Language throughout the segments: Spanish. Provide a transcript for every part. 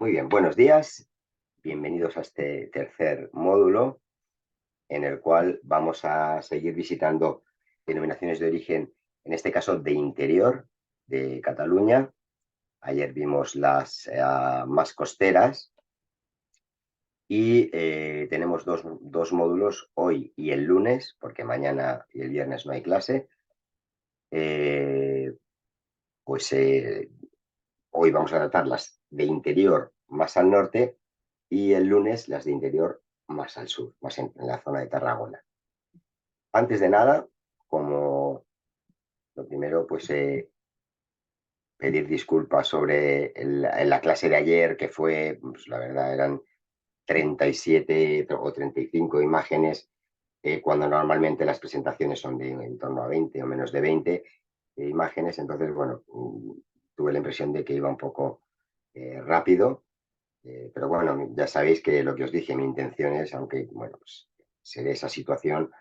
Muy bien, buenos días. Bienvenidos a este tercer módulo en el cual vamos a seguir visitando denominaciones de origen, en este caso de interior de Cataluña. Ayer vimos las más costeras y tenemos dos módulos hoy y el lunes, porque mañana y el viernes no hay clase. Eh, pues hoy vamos a tratar las de interior más al norte y el lunes las de interior más al sur, más en la zona de Tarragona. Antes de nada, como lo primero, pues pedir disculpas sobre la clase de ayer, que fue, pues, la verdad, eran 37 o 35 imágenes, cuando normalmente las presentaciones son de en torno a 20 o menos de 20 imágenes. Entonces, bueno, tuve la impresión de que iba un poco rápido. Pero bueno, ya sabéis que lo que os dije, mi intención es, aunque bueno, pues se dé esa situación,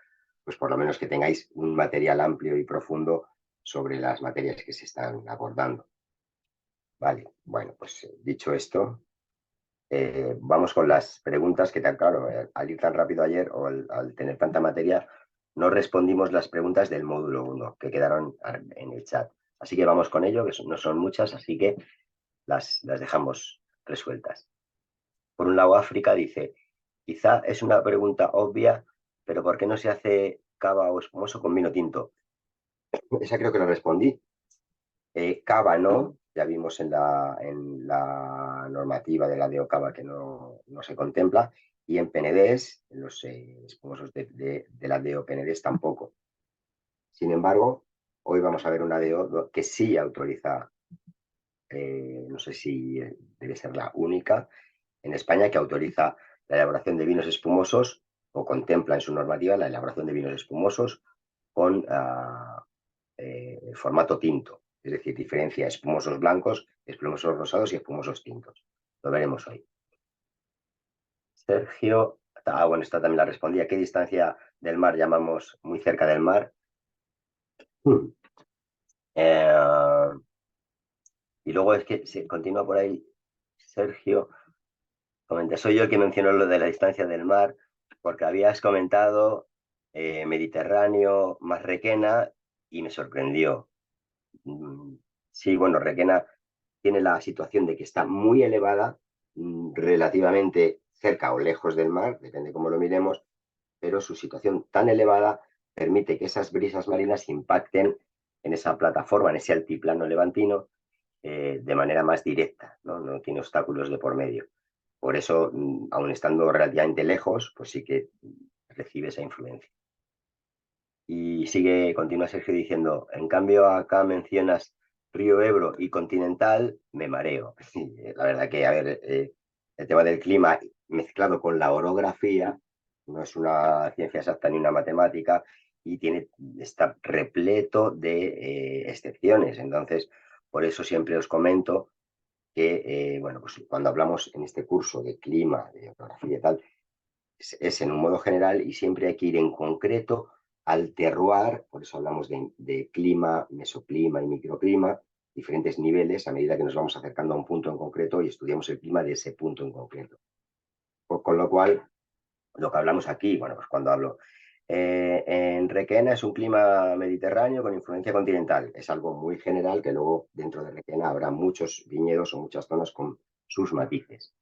pues por lo menos que tengáis un material amplio y profundo sobre las materias que se están abordando. Vale, bueno, pues dicho esto, vamos con las preguntas que, claro, al ir tan rápido ayer o al tener tanta materia, no respondimos las preguntas del módulo 1 que quedaron en el chat. Así que vamos con ello, que no son muchas, así que las dejamos resueltas. Por un lado, África dice, quizá es una pregunta obvia, pero ¿por qué no se hace cava o espumoso con vino tinto? Esa creo que la respondí. Cava no, ya vimos en la normativa de la DO Cava que no se contempla, y en Penedès, en los espumosos de la DO Penedès tampoco. Sin embargo, hoy vamos a ver una DO que sí autoriza, no sé si debe ser la única en España que autoriza la elaboración de vinos espumosos o contempla en su normativa la elaboración de vinos espumosos con formato tinto, es decir, diferencia espumosos blancos, espumosos rosados y espumosos tintos. Lo veremos hoy. Sergio, bueno, esta también la respondí. ¿A qué distancia del mar llamamos muy cerca del mar? Eh, y luego es que se continúa por ahí, Sergio, comenta, soy yo el que mencionó lo de la distancia del mar, porque habías comentado Mediterráneo más Requena y me sorprendió. Mm, Sí, bueno, Requena tiene la situación de que está muy elevada, relativamente cerca o lejos del mar, depende cómo lo miremos, pero su situación tan elevada permite que esas brisas marinas impacten en esa plataforma, en ese altiplano levantino, de manera más directa, ¿no? No tiene obstáculos de por medio. Por eso, aun estando relativamente lejos, pues sí que recibe esa influencia. Y continúa Sergio diciendo, en cambio acá mencionas Río Ebro y Continental, me mareo. Sí, la verdad que, a ver, el tema del clima mezclado con la orografía no es una ciencia exacta ni una matemática y está repleto de excepciones. Entonces, por eso siempre os comento que, bueno, pues cuando hablamos en este curso de clima, de orografía y tal, es en un modo general y siempre hay que ir en concreto al terroir, por eso hablamos de clima, mesoclima y microclima, diferentes niveles a medida que nos vamos acercando a un punto en concreto y estudiamos el clima de ese punto en concreto. Con lo cual, lo que hablamos aquí, bueno, pues cuando hablo en Requena es un clima mediterráneo con influencia continental. Es algo muy general que luego dentro de Requena habrá muchos viñedos o muchas zonas con sus matices.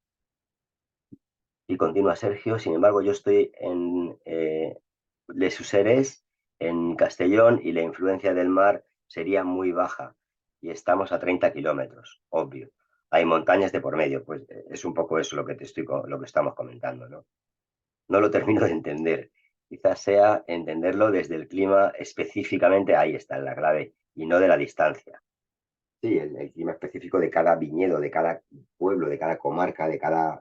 Y continúa Sergio, sin embargo, yo estoy en Les Useres, en Castellón, y la influencia del mar sería muy baja. Y estamos a 30 kilómetros, obvio. Hay montañas de por medio, pues es un poco eso lo que lo que estamos comentando, ¿no? No lo termino de entender. Quizás sea entenderlo desde el clima específicamente, ahí está la clave, y no de la distancia. Sí, el clima específico de cada viñedo, de cada pueblo, de cada comarca, de cada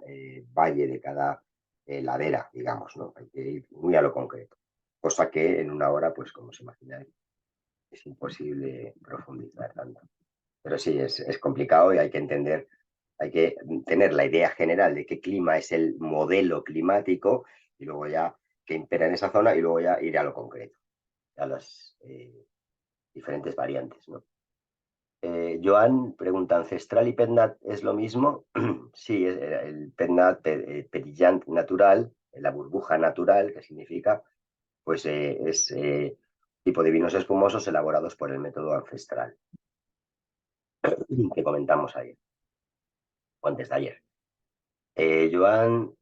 valle, de cada ladera, digamos, ¿no? Hay que ir muy a lo concreto. Cosa que en una hora, pues como se imagináis, es imposible profundizar tanto. Pero sí, es complicado y hay que entender, hay que tener la idea general de qué clima es el modelo climático y luego ya que impera en esa zona y luego ya ir a lo concreto, a las diferentes variantes, ¿no? Joan pregunta, ¿ancestral y PETNAT es lo mismo? Sí, el PETNAT, Petillant natural, la burbuja natural, que significa, pues es tipo de vinos espumosos elaborados por el método ancestral, que comentamos ayer, o antes de ayer. Joan,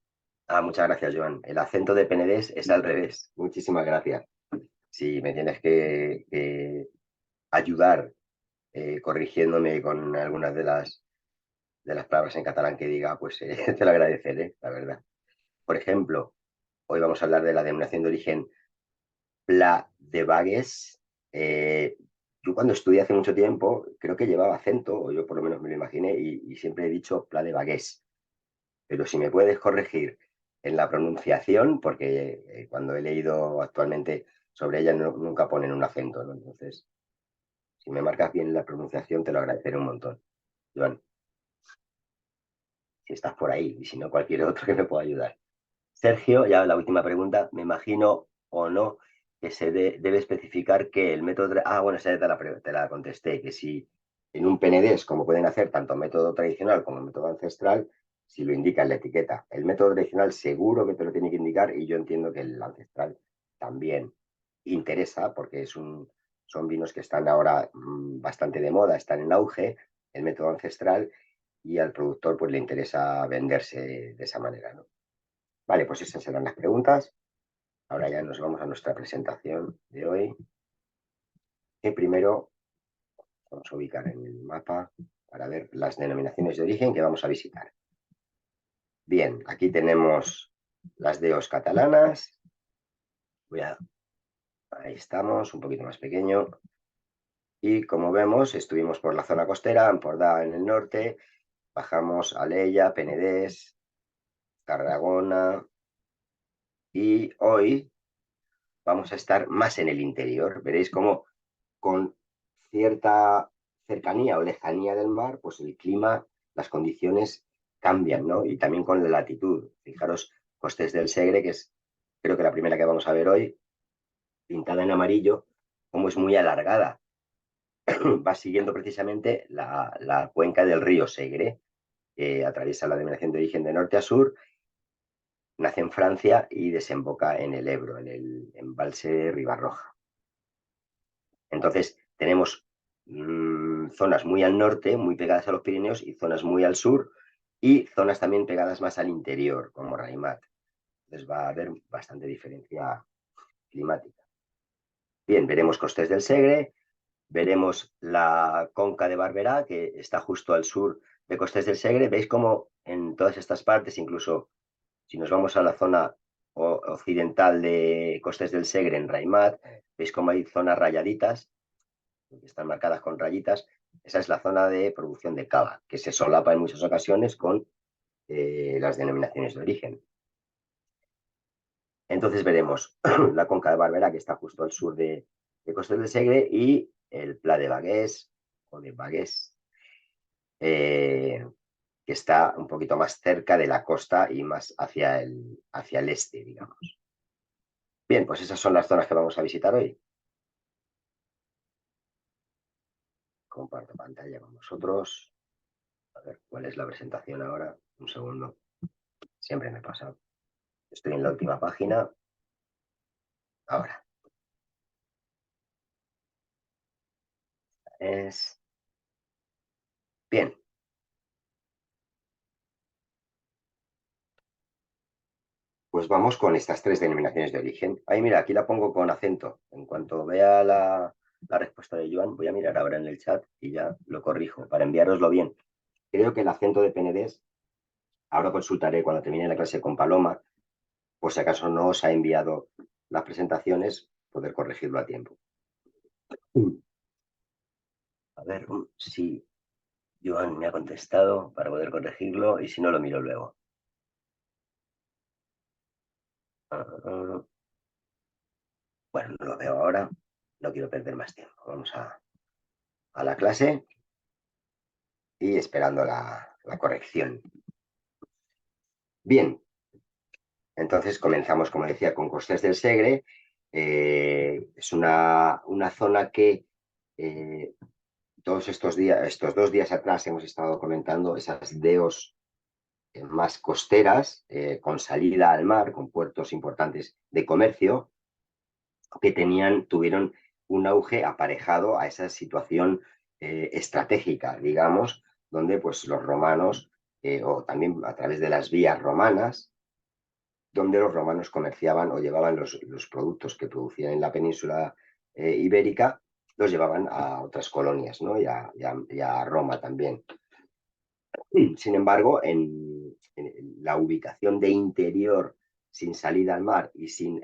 muchas gracias, Joan. El acento de Penedés es al revés. Muchísimas gracias. Si me tienes que ayudar corrigiéndome con algunas de las palabras en catalán que diga, pues te lo agradeceré, la verdad. Por ejemplo, hoy vamos a hablar de la denominación de origen Pla de Bages. Yo cuando estudié hace mucho tiempo, creo que llevaba acento, o yo por lo menos me lo imaginé, y siempre he dicho Pla de Bages. Pero si me puedes corregir en la pronunciación, porque cuando he leído actualmente sobre ella nunca ponen un acento, ¿no? Entonces, si me marcas bien la pronunciación, te lo agradeceré un montón. Joan, si estás por ahí, y si no, cualquier otro que me pueda ayudar. Sergio, ya la última pregunta, me imagino o no que se debe especificar que el método... bueno, esa te la contesté, que si en un PNDES, como pueden hacer tanto método tradicional como método ancestral, si lo indica en la etiqueta. El método tradicional seguro que te lo tiene que indicar y yo entiendo que el ancestral también interesa porque son vinos que están ahora bastante de moda, están en auge, el método ancestral, y al productor pues le interesa venderse de esa manera, ¿no? Vale, pues esas eran las preguntas. Ahora ya nos vamos a nuestra presentación de hoy. Que primero vamos a ubicar en el mapa para ver las denominaciones de origen que vamos a visitar. Bien, aquí tenemos las DEOs catalanas. Ahí estamos, un poquito más pequeño. Y como vemos, estuvimos por la zona costera, Empordà en el norte, bajamos a Alella, Penedès, Tarragona, y hoy vamos a estar más en el interior. Veréis cómo con cierta cercanía o lejanía del mar, pues el clima, las condiciones cambian, ¿no? Y también con la latitud. Fijaros, Costes del Segre, que es creo que la primera que vamos a ver hoy, pintada en amarillo, como es muy alargada. Va siguiendo precisamente la cuenca del río Segre, que atraviesa la denominación de origen de norte a sur, nace en Francia y desemboca en el Ebro, en el embalse Ribarroja. Entonces, tenemos zonas muy al norte, muy pegadas a los Pirineos, y zonas muy al sur, y zonas también pegadas más al interior, como Raimat. Entonces va a haber bastante diferencia climática. Bien, veremos Costes del Segre, veremos la Conca de Barberá, que está justo al sur de Costes del Segre. Veis cómo en todas estas partes, incluso si nos vamos a la zona occidental de Costes del Segre, en Raimat, veis cómo hay zonas rayaditas, que están marcadas con rayitas. Esa es la zona de producción de cava, que se solapa en muchas ocasiones con las denominaciones de origen. Entonces veremos la Conca de Barberá, que está justo al sur de Costes del Segre, y el Pla de Bages, o de Bages, que está un poquito más cerca de la costa y más hacia el este, digamos. Bien, pues esas son las zonas que vamos a visitar hoy. Comparto pantalla con vosotros. A ver, ¿cuál es la presentación ahora? Un segundo. Siempre me pasa. Estoy en la última página. Ahora. Es... Bien. Pues vamos con estas tres denominaciones de origen. Ahí, mira, aquí la pongo con acento. En cuanto vea la respuesta de Joan, voy a mirar ahora en el chat y ya lo corrijo para enviároslo bien. Creo que el acento de Penedès, ahora consultaré cuando termine la clase con Paloma, por si acaso no os ha enviado las presentaciones, poder corregirlo a tiempo. A ver si Joan me ha contestado para poder corregirlo, y si no, lo miro luego. Bueno, no lo veo ahora, no quiero perder más tiempo. Vamos a la clase y esperando la corrección. Bien, entonces comenzamos, como decía, con Costes del Segre. Es una zona que todos estos 2 días atrás hemos estado comentando esas DEOs más costeras, con salida al mar, con puertos importantes de comercio, que tuvieron un auge aparejado a esa situación estratégica, digamos, donde pues los romanos, o también a través de las vías romanas, donde los romanos comerciaban o llevaban los productos que producían en la península ibérica, los llevaban a otras colonias, ¿no? Y a Roma también. Sin embargo, en la ubicación de interior sin salida al mar y sin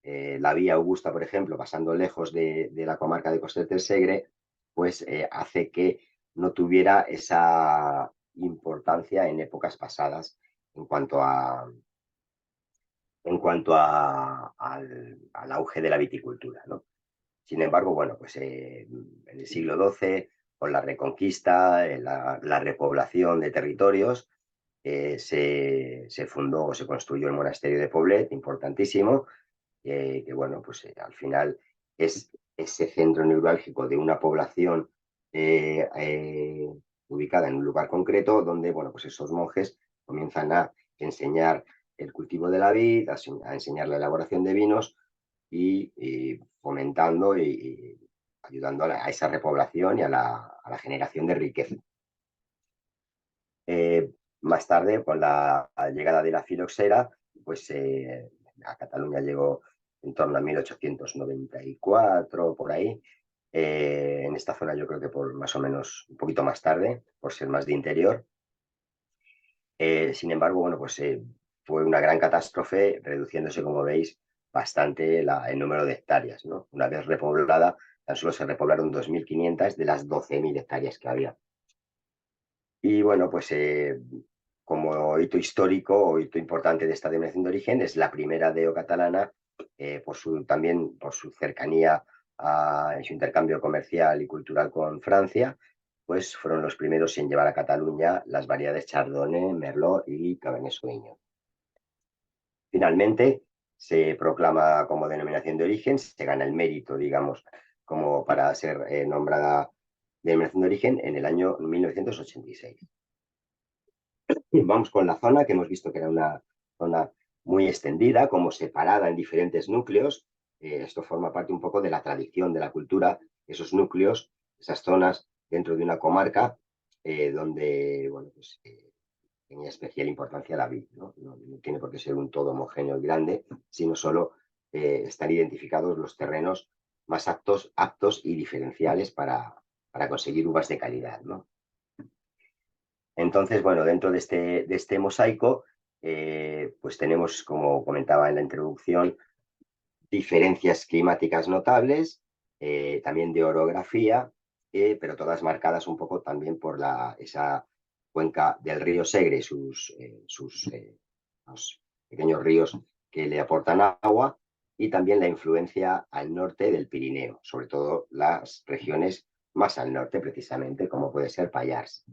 la vía Augusta, por ejemplo, pasando lejos de la comarca de Costes del Segre, pues hace que no tuviera esa importancia en épocas pasadas en cuanto al auge de la viticultura, ¿no? Sin embargo, bueno, pues en el siglo XII, con la reconquista, la repoblación de territorios, se fundó o se construyó el monasterio de Poblet, importantísimo, que bueno, pues al final es ese centro neurálgico de una población ubicada en un lugar concreto, donde, bueno, pues esos monjes comienzan a enseñar el cultivo de la vid, a enseñar la elaboración de vinos y fomentando y ayudando a esa repoblación y a la generación de riqueza. Más tarde, con la llegada de la filoxera, pues a Cataluña llegó en torno a 1894, por ahí. En esta zona yo creo que por más o menos un poquito más tarde, por ser más de interior. Sin embargo, bueno, pues fue una gran catástrofe, reduciéndose, como veis, bastante el número de hectáreas, ¿no? Una vez repoblada, tan solo se repoblaron 2.500 de las 12.000 hectáreas que había. Y bueno, pues como hito histórico o hito importante de esta denominación de origen, es la primera DEO catalana, también por su cercanía en su intercambio comercial y cultural con Francia, pues fueron los primeros en llevar a Cataluña las variedades Chardonnay, Merlot y Cabernet Sauvignon. Finalmente, se proclama como denominación de origen, se gana el mérito, digamos, como para ser nombrada denominación de origen en el año 1986. Vamos con la zona, que hemos visto que era una zona muy extendida, como separada en diferentes núcleos. Esto forma parte un poco de la tradición, de la cultura, esos núcleos, esas zonas dentro de una comarca, donde bueno, pues, tenía especial importancia la vid, ¿no? No tiene por qué ser un todo homogéneo y grande, sino solo están identificados los terrenos más aptos y diferenciales para conseguir uvas de calidad, ¿no? Entonces, bueno, dentro de este mosaico, pues tenemos, como comentaba en la introducción, diferencias climáticas notables, también de orografía, pero todas marcadas un poco también por esa cuenca del río Segre y los pequeños ríos que le aportan agua, y también la influencia al norte del Pirineo, sobre todo las regiones más al norte, precisamente, como puede ser Pallars.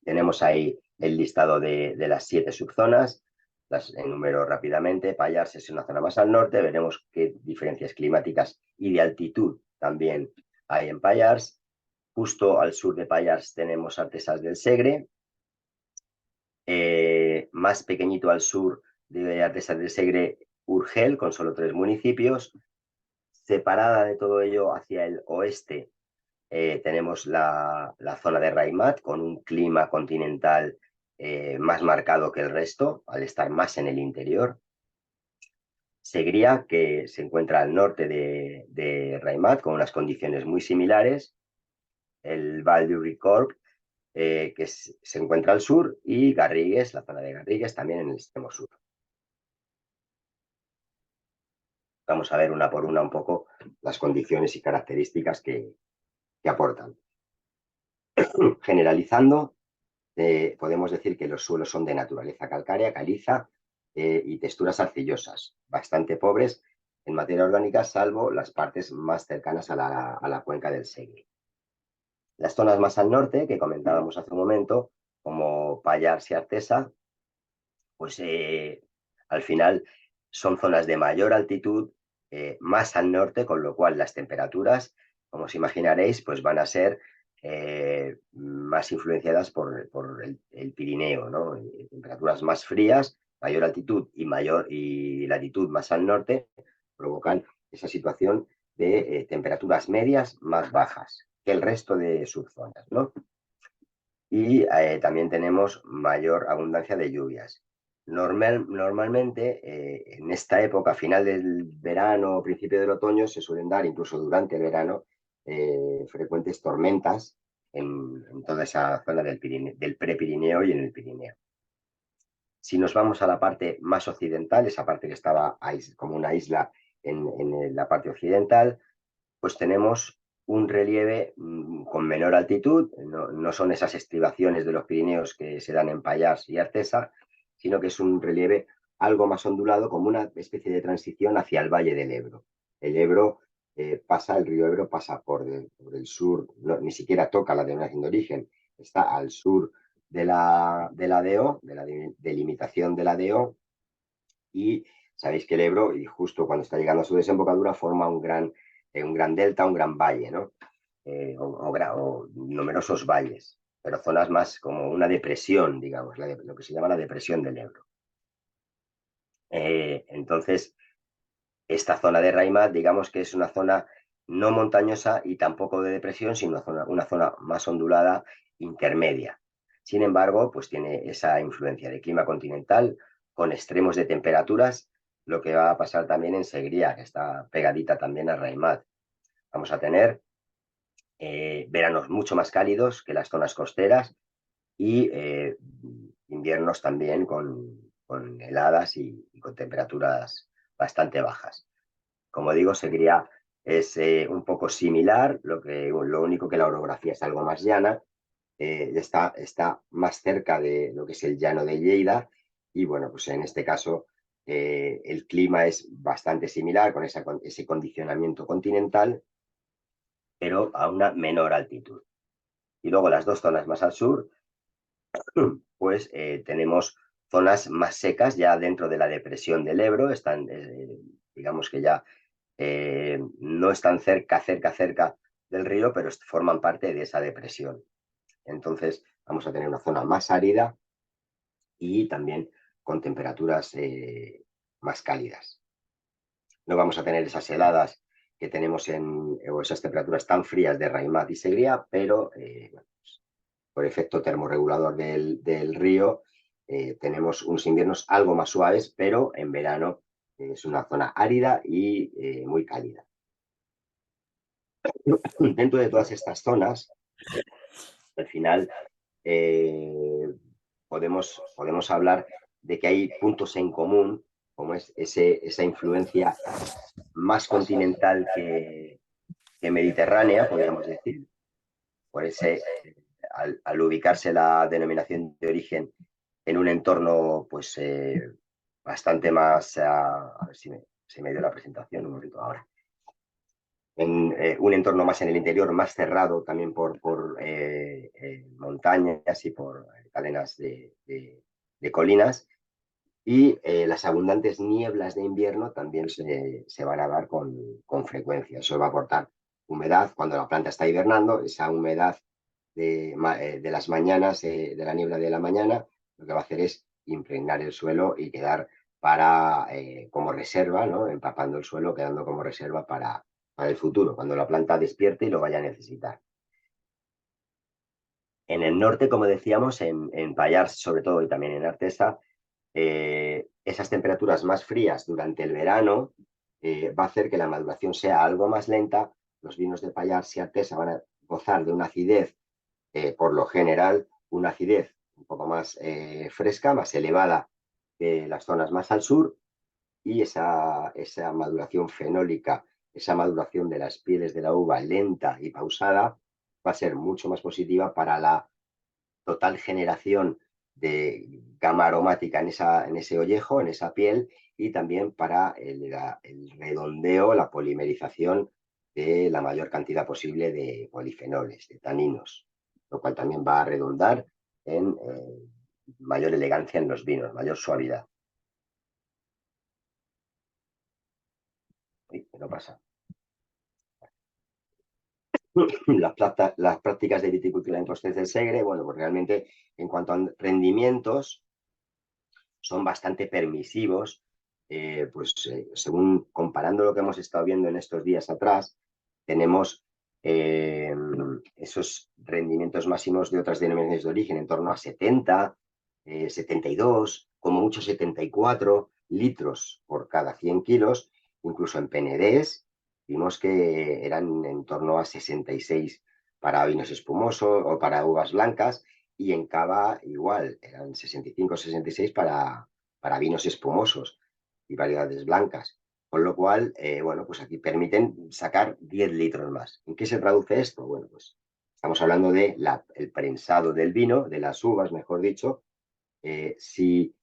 Tenemos ahí el listado de las 7 subzonas, las enumero rápidamente. Pallars es una zona más al norte, veremos qué diferencias climáticas y de altitud también hay en Pallars. Justo al sur de Pallars tenemos Artesas del Segre. Más pequeñito al sur de Artesas del Segre, Urgel, con solo 3 municipios. Separada de todo ello hacia el oeste, tenemos la zona de Raimat, con un clima continental más marcado que el resto, al estar más en el interior. Segría, que se encuentra al norte de Raimat, con unas condiciones muy similares. El Val du Ricorb, que se encuentra al sur, y Garrigues, la zona de Garrigues, también en el extremo sur. Vamos a ver una por una un poco las condiciones y características que aportan. Generalizando, podemos decir que los suelos son de naturaleza calcárea, caliza y texturas arcillosas, bastante pobres en materia orgánica, salvo las partes más cercanas a la cuenca del Segre. Las zonas más al norte, que comentábamos hace un momento, como Pallars y Artesa, pues al final son zonas de mayor altitud, más al norte, con lo cual las temperaturas como os imaginaréis, pues van a ser más influenciadas por el Pirineo, ¿no? Temperaturas más frías, mayor altitud y latitud más al norte provocan esa situación de temperaturas medias más bajas que el resto de subzonas, ¿no? Y también tenemos mayor abundancia de lluvias. Normalmente, en esta época, final del verano o principio del otoño, se suelen dar, incluso durante el verano, frecuentes tormentas en toda esa zona del Prepirineo y en el Pirineo. Si nos vamos a la parte más occidental, esa parte que estaba como una isla en la parte occidental, pues tenemos un relieve con menor altitud, no son esas estribaciones de los Pirineos que se dan en Pallars y Artesa, sino que es un relieve algo más ondulado, como una especie de transición hacia el valle del Ebro. El Ebro el río Ebro pasa por el sur, ni siquiera toca la denominación de origen, está al sur de la DO, de la delimitación de la DO, y sabéis que el Ebro, y justo cuando está llegando a su desembocadura, forma un gran delta, un gran valle, ¿no? O numerosos valles, pero zonas más como una depresión, digamos, lo que se llama la depresión del Ebro. Entonces, esta zona de Raimat, digamos que es una zona no montañosa y tampoco de depresión, sino una zona más ondulada, intermedia. Sin embargo, pues tiene esa influencia de clima continental con extremos de temperaturas, lo que va a pasar también en Segría, que está pegadita también a Raimat. Vamos a tener veranos mucho más cálidos que las zonas costeras y inviernos también con heladas y con temperaturas bastante bajas. Como digo, Segría es un poco similar, lo único que la orografía es algo más llana, está más cerca de lo que es el llano de Lleida y bueno, pues en este caso el clima es bastante similar con ese condicionamiento continental, pero a una menor altitud. Y luego las dos zonas más al sur, pues tenemos zonas más secas ya dentro de la depresión del Ebro, digamos que ya no están cerca del río, pero forman parte de esa depresión. Entonces vamos a tener una zona más árida y también con temperaturas más cálidas. No vamos a tener esas heladas que tenemos o esas temperaturas tan frías de Raimat y Segría, pero bueno, pues, por efecto termorregulador del río, tenemos unos inviernos algo más suaves, pero en verano es una zona árida y muy cálida. Dentro de todas estas zonas, al final podemos hablar de que hay puntos en común, como es esa influencia más continental que mediterránea, podríamos decir, por al ubicarse la denominación de origen en un entorno pues bastante más, a ver si se me dio la presentación un momento ahora, en un entorno más en el interior, más cerrado también por montañas y por cadenas de colinas, y las abundantes nieblas de invierno también se van a dar con frecuencia. Eso va a aportar humedad cuando la planta está hibernando, esa humedad de las mañanas, de la niebla de la mañana, lo que va a hacer es impregnar el suelo y quedar como reserva, ¿no? Empapando el suelo, quedando como reserva para el futuro, cuando la planta despierte y lo vaya a necesitar. En el norte, como decíamos, en Pallars sobre todo y también en Artesa, esas temperaturas más frías durante el verano va a hacer que la maduración sea algo más lenta. Los vinos de Pallars y Artesa van a gozar de una acidez, por lo general, una acidez un poco más fresca, más elevada que las zonas más al sur, y esa maduración fenólica, esa maduración de las pieles de la uva lenta y pausada, va a ser mucho más positiva para la total generación de gama aromática en ese ollejo, en esa piel, y también para el redondeo, la polimerización de la mayor cantidad posible de polifenoles, de taninos, lo cual también va a redundar en mayor elegancia en los vinos, mayor suavidad. Uy, ¿qué no pasa? las prácticas de viticultura en Costes del Segre, bueno, pues realmente en cuanto a rendimientos son bastante permisivos, según comparando lo que hemos estado viendo en estos días atrás, tenemos esos rendimientos máximos de otras denominaciones de origen en torno a 70, 72, como mucho 74 litros por cada 100 kilos, incluso en PNDs vimos que eran en torno a 66 para vinos espumosos o para uvas blancas, y en cava igual, eran 65 66 para vinos espumosos y variedades blancas. Con lo cual, bueno, pues aquí permiten sacar 10 litros más. ¿En qué se traduce esto? Bueno, pues estamos hablando de el prensado del vino, de las uvas, mejor dicho. Si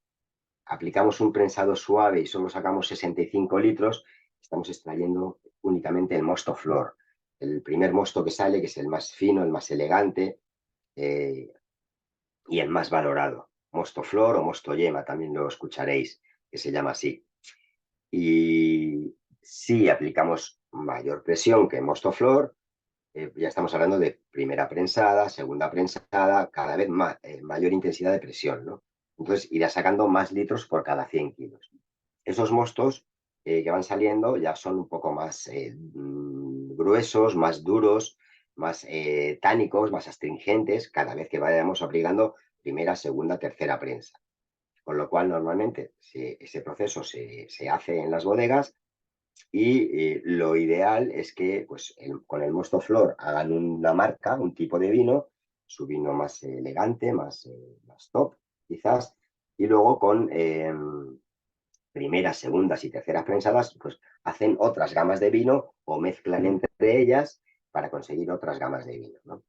aplicamos un prensado suave y solo sacamos 65 litros, estamos extrayendo únicamente el mosto flor. El primer mosto que sale, que es el más fino, el más elegante, y el más valorado. Mosto flor o mosto yema, también lo escucharéis, que se llama así. Y si aplicamos mayor presión que mosto flor, ya estamos hablando de primera prensada, segunda prensada, cada vez mayor intensidad de presión, ¿no? Entonces irá sacando más litros por cada 100 kilos. Esos mostos que van saliendo ya son un poco más gruesos, más duros, más tánicos, más astringentes, cada vez que vayamos aplicando primera, segunda, tercera prensa. Con lo cual, normalmente ese proceso se hace en las bodegas, y lo ideal es que pues, con el mosto flor hagan una marca, un tipo de vino, su vino más elegante, más top, quizás, y luego con primeras, segundas y terceras prensadas, pues hacen otras gamas de vino o mezclan entre ellas para conseguir otras gamas de vino, ¿no?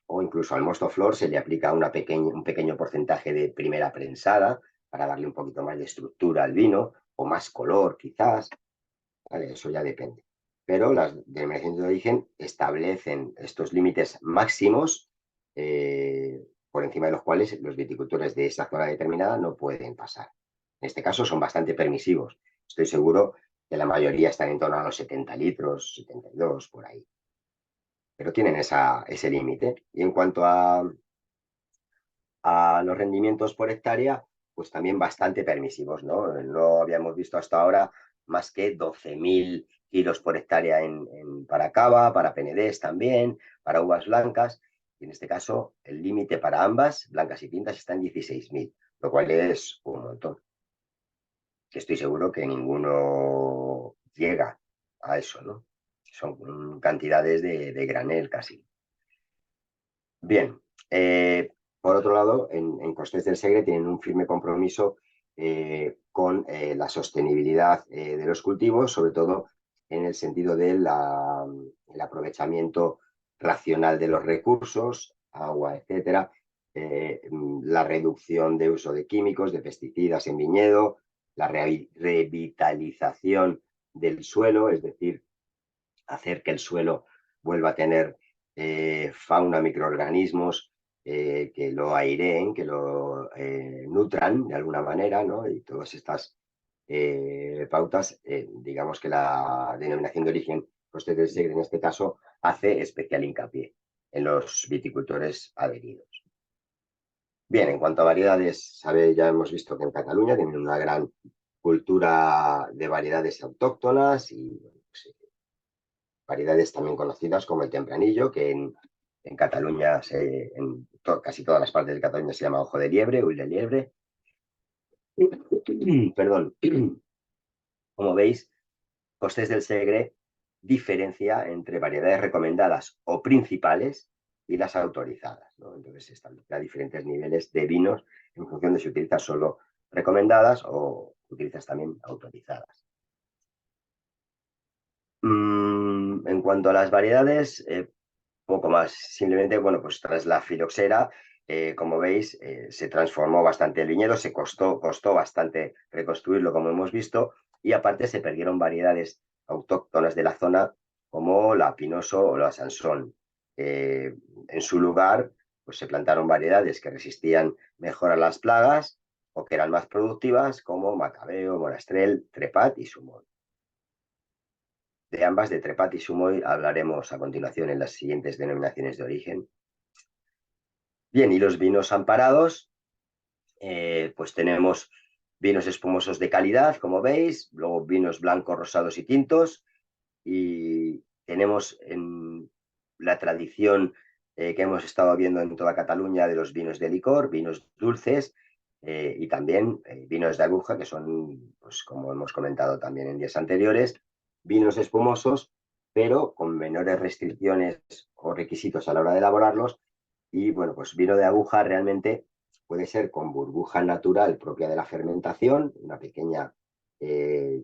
O incluso al mosto flor se le aplica un pequeño porcentaje de primera prensada para darle un poquito más de estructura al vino o más color quizás, ¿vale? Eso ya depende. Pero las denominaciones de origen establecen estos límites máximos por encima de los cuales los viticultores de esa zona determinada no pueden pasar. En este caso son bastante permisivos. Estoy seguro que la mayoría están en torno a los 70 litros, 72, por ahí. Pero tienen ese límite. Y en cuanto a los rendimientos por hectárea, pues también bastante permisivos, ¿no? No habíamos visto hasta ahora más que 12.000 kilos por hectárea para cava, para PNDs también, para uvas blancas. Y en este caso, el límite para ambas, blancas y tintas, está en 16.000, lo cual es un montón. Que estoy seguro que ninguno llega a eso, ¿no? Son cantidades de granel casi. Bien, por otro lado, en Costés del Segre tienen un firme compromiso con la sostenibilidad de los cultivos, sobre todo en el sentido del aprovechamiento racional de los recursos, agua, etcétera, la reducción de uso de químicos, de pesticidas en viñedo, la revitalización del suelo, es decir, hacer que el suelo vuelva a tener fauna, microorganismos que lo aireen, que lo nutran de alguna manera, ¿no? Y todas estas pautas, digamos que la denominación de origen Costes del Segre en este caso hace especial hincapié en los viticultores adheridos. Bien, en cuanto a variedades, ya hemos visto que en Cataluña tienen una gran cultura de variedades autóctonas y pues, variedades también conocidas como el tempranillo, que en Cataluña, casi todas las partes de Cataluña se llama ojo de liebre, ull de liebre. Perdón. Como veis, Costés del Segre diferencia entre variedades recomendadas o principales y las autorizadas, ¿no? Entonces se establece a diferentes niveles de vinos en función de si utilizas solo recomendadas o utilizas también autorizadas. En cuanto a las variedades, poco más. Simplemente, bueno, pues tras la filoxera, como veis, se transformó bastante el viñedo, costó bastante reconstruirlo, como hemos visto, y aparte se perdieron variedades autóctonas de la zona, como la Pinoso o la Sansón. En su lugar, pues se plantaron variedades que resistían mejor a las plagas o que eran más productivas, como Macabeo, Monastrell, Trepat y Sumón. de ambas, de Trepat y Sumoy, hablaremos a continuación en las siguientes denominaciones de origen. Bien, y los vinos amparados, pues tenemos vinos espumosos de calidad, como veis, luego vinos blancos, rosados y tintos, y tenemos en la tradición que hemos estado viendo en toda Cataluña de los vinos de licor, vinos dulces y también vinos de aguja, que son, pues, como hemos comentado también en días anteriores, vinos espumosos, pero con menores restricciones o requisitos a la hora de elaborarlos. Y bueno, pues vino de aguja realmente puede ser con burbuja natural propia de la fermentación, una pequeña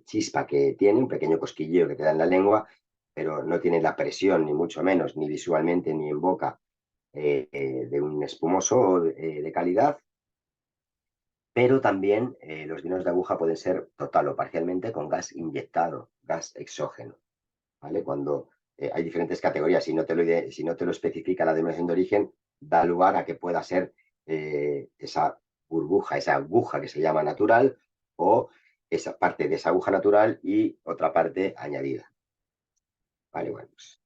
chispa que tiene, un pequeño cosquilleo que te da en la lengua, pero no tiene la presión, ni mucho menos, ni visualmente, ni en boca, de un espumoso de calidad. Pero también los vinos de aguja pueden ser total o parcialmente con gas inyectado, gas exógeno. ¿Vale? Cuando hay diferentes categorías, si no te lo especifica la denominación de origen, da lugar a que pueda ser esa burbuja, esa aguja que se llama natural, o esa parte de esa aguja natural y otra parte añadida. Vale, bueno, pues,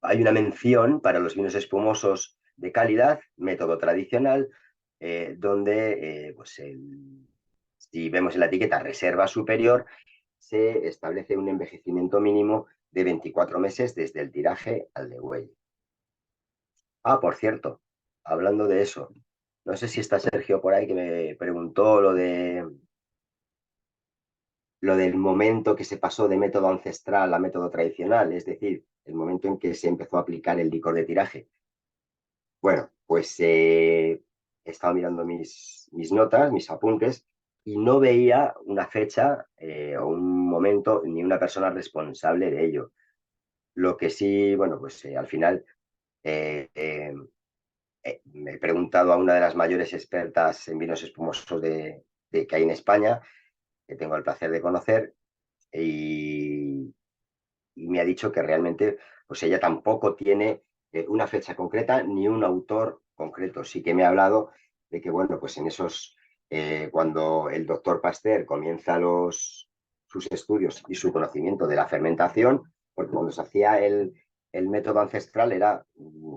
hay una mención para los vinos espumosos de calidad, método tradicional, donde pues si vemos en la etiqueta reserva superior, se establece un envejecimiento mínimo de 24 meses desde el tiraje al degüello. Ah, por cierto, hablando de eso, no sé si está Sergio por ahí que me preguntó lo del momento que se pasó de método ancestral a método tradicional, es decir, el momento en que se empezó a aplicar el licor de tiraje. Bueno, pues he estado mirando mis notas, mis apuntes, y no veía una fecha o un momento ni una persona responsable de ello. Lo que sí, bueno, pues al final eh, eh, me he preguntado a una de las mayores expertas en vinos espumosos que hay en España, que tengo el placer de conocer, y me ha dicho que realmente pues ella tampoco tiene una fecha concreta ni un autor concreto. Sí que me ha hablado de que, bueno, pues en esos, cuando el doctor Pasteur comienza sus estudios y su conocimiento de la fermentación, porque cuando se hacía el método ancestral era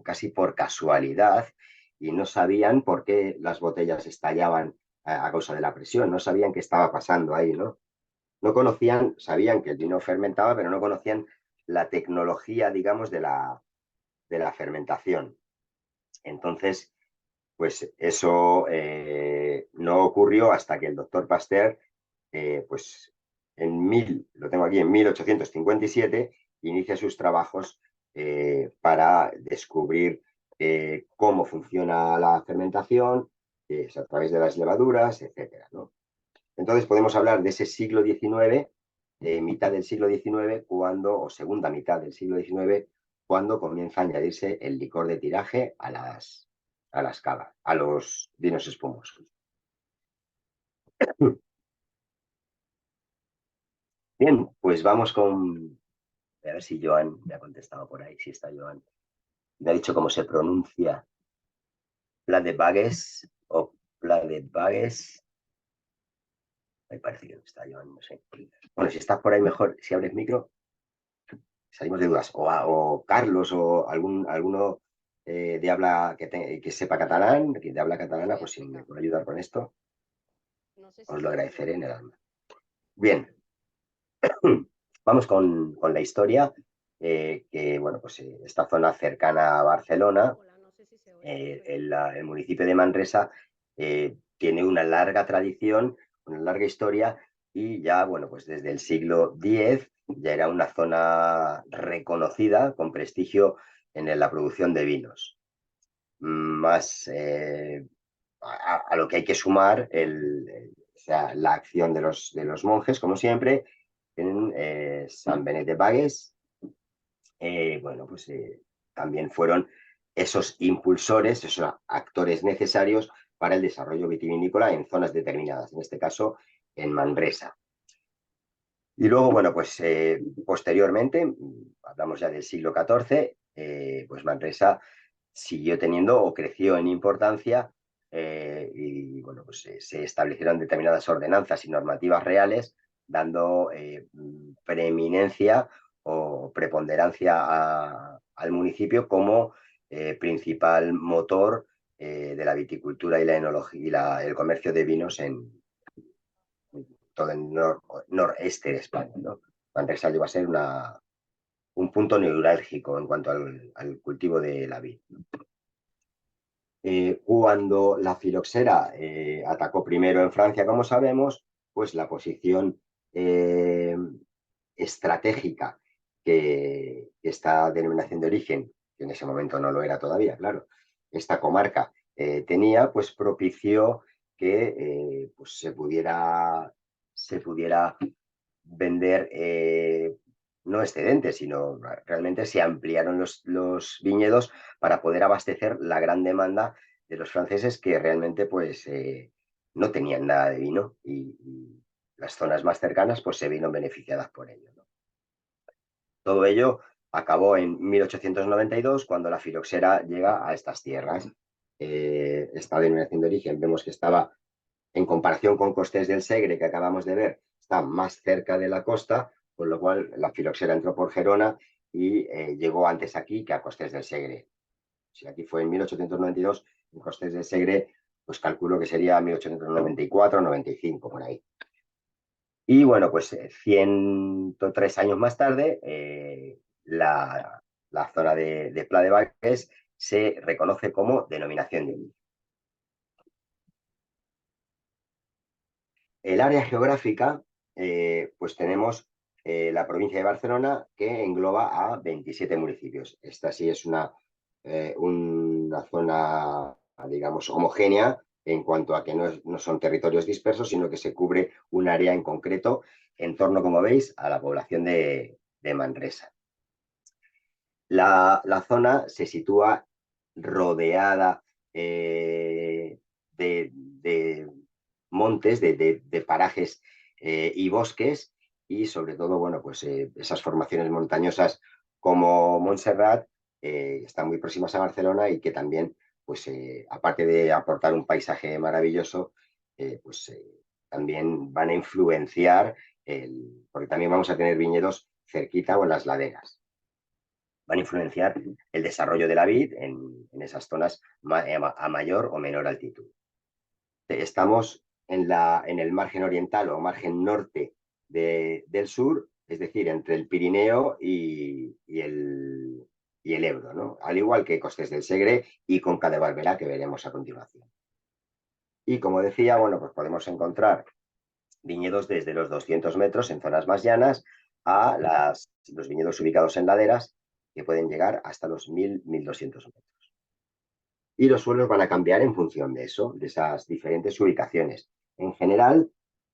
casi por casualidad y no sabían por qué las botellas estallaban a causa de la presión, no sabían qué estaba pasando ahí, ¿no? No conocían, sabían que el vino fermentaba, pero no conocían la tecnología, digamos, de la fermentación. Entonces, pues eso no ocurrió hasta que el doctor Pasteur, pues lo tengo aquí, en 1857, inicia sus trabajos para descubrir cómo funciona la fermentación, a través de las levaduras, etcétera, ¿no? Entonces podemos hablar de ese siglo XIX, mitad del siglo XIX, o segunda mitad del siglo XIX, cuando comienza a añadirse el licor de tiraje a las cavas, a los vinos espumosos. Bien, pues vamos con... A ver si Joan me ha contestado por ahí, si está Joan. Me ha dicho cómo se pronuncia Pla de Bagues o Pla de Bagues. Me parece que no está Joan, no sé. Bueno, si estás por ahí mejor, si abres micro, salimos de dudas. O Carlos o alguno que sepa catalán, que de habla catalana, pues si me puede ayudar con esto, No sé os si lo se agradeceré oye. en el alma. Bien, vamos con la historia, que bueno, pues esta zona cercana a Barcelona, Hola, no sé si se oye. el municipio de Manresa, tiene una larga tradición, una larga historia, y ya, bueno, pues desde el siglo X ya era una zona reconocida con prestigio en la producción de vinos. Más a lo que hay que sumar o sea, la acción de los monjes, como siempre, en San Benet de Bages. Bueno, pues también fueron esos impulsores, esos actores necesarios para el desarrollo vitivinícola en zonas determinadas, en este caso en Manresa. Y luego, bueno, pues posteriormente, hablamos ya del siglo XIV, pues Manresa siguió teniendo o creció en importancia, y bueno, pues se establecieron determinadas ordenanzas y normativas reales dando preeminencia o preponderancia al municipio como principal motor de la viticultura y la enología y el comercio de vinos en todo el noreste de España, ¿no? Manresa llegó a ser un punto neurálgico en cuanto al cultivo de la vid. Cuando la filoxera atacó primero en Francia, como sabemos, pues la posición estratégica que esta denominación de origen, que en ese momento no lo era todavía, claro, esta comarca tenía, pues propició que pues se pudiera vender no excedentes, sino realmente se ampliaron los viñedos para poder abastecer la gran demanda de los franceses que realmente pues no tenían nada de vino y las zonas más cercanas pues se vieron beneficiadas por ello, ¿no? Todo ello acabó en 1892 cuando la filoxera llega a estas tierras. Esta denominación de origen vemos que estaba, en comparación con Costés del Segre, que acabamos de ver, está más cerca de la costa, con lo cual la filoxera entró por Gerona y llegó antes aquí que a Costés del Segre. Si aquí fue en 1892, en Costés del Segre, pues calculo que sería 1894, 95, por ahí. Y bueno, pues 103 años más tarde, la zona de Pla de Baques se reconoce como denominación de origen. El área geográfica, pues tenemos la provincia de Barcelona que engloba a 27 municipios. Esta sí es una zona, digamos, homogénea en cuanto a que no son territorios dispersos, sino que se cubre un área en concreto en torno, como veis, a la población de Manresa. La zona se sitúa rodeada de montes, de parajes y bosques, y sobre todo, bueno, pues esas formaciones montañosas como Montserrat están muy próximas a Barcelona y que también, pues aparte de aportar un paisaje maravilloso, pues también van a influenciar, porque también vamos a tener viñedos cerquita o en las laderas. Van a influenciar el desarrollo de la vid en esas zonas a mayor o menor altitud. Estamos en el margen oriental o margen norte del sur, es decir, entre el Pirineo y el Ebro, ¿no? Al igual que Costes del Segre y Conca de Barberá, que veremos a continuación. Y como decía, bueno, pues podemos encontrar viñedos desde los 200 metros en zonas más llanas a los viñedos ubicados en laderas que pueden llegar hasta los 1.200 metros. Y los suelos van a cambiar en función de eso, de esas diferentes ubicaciones. En general,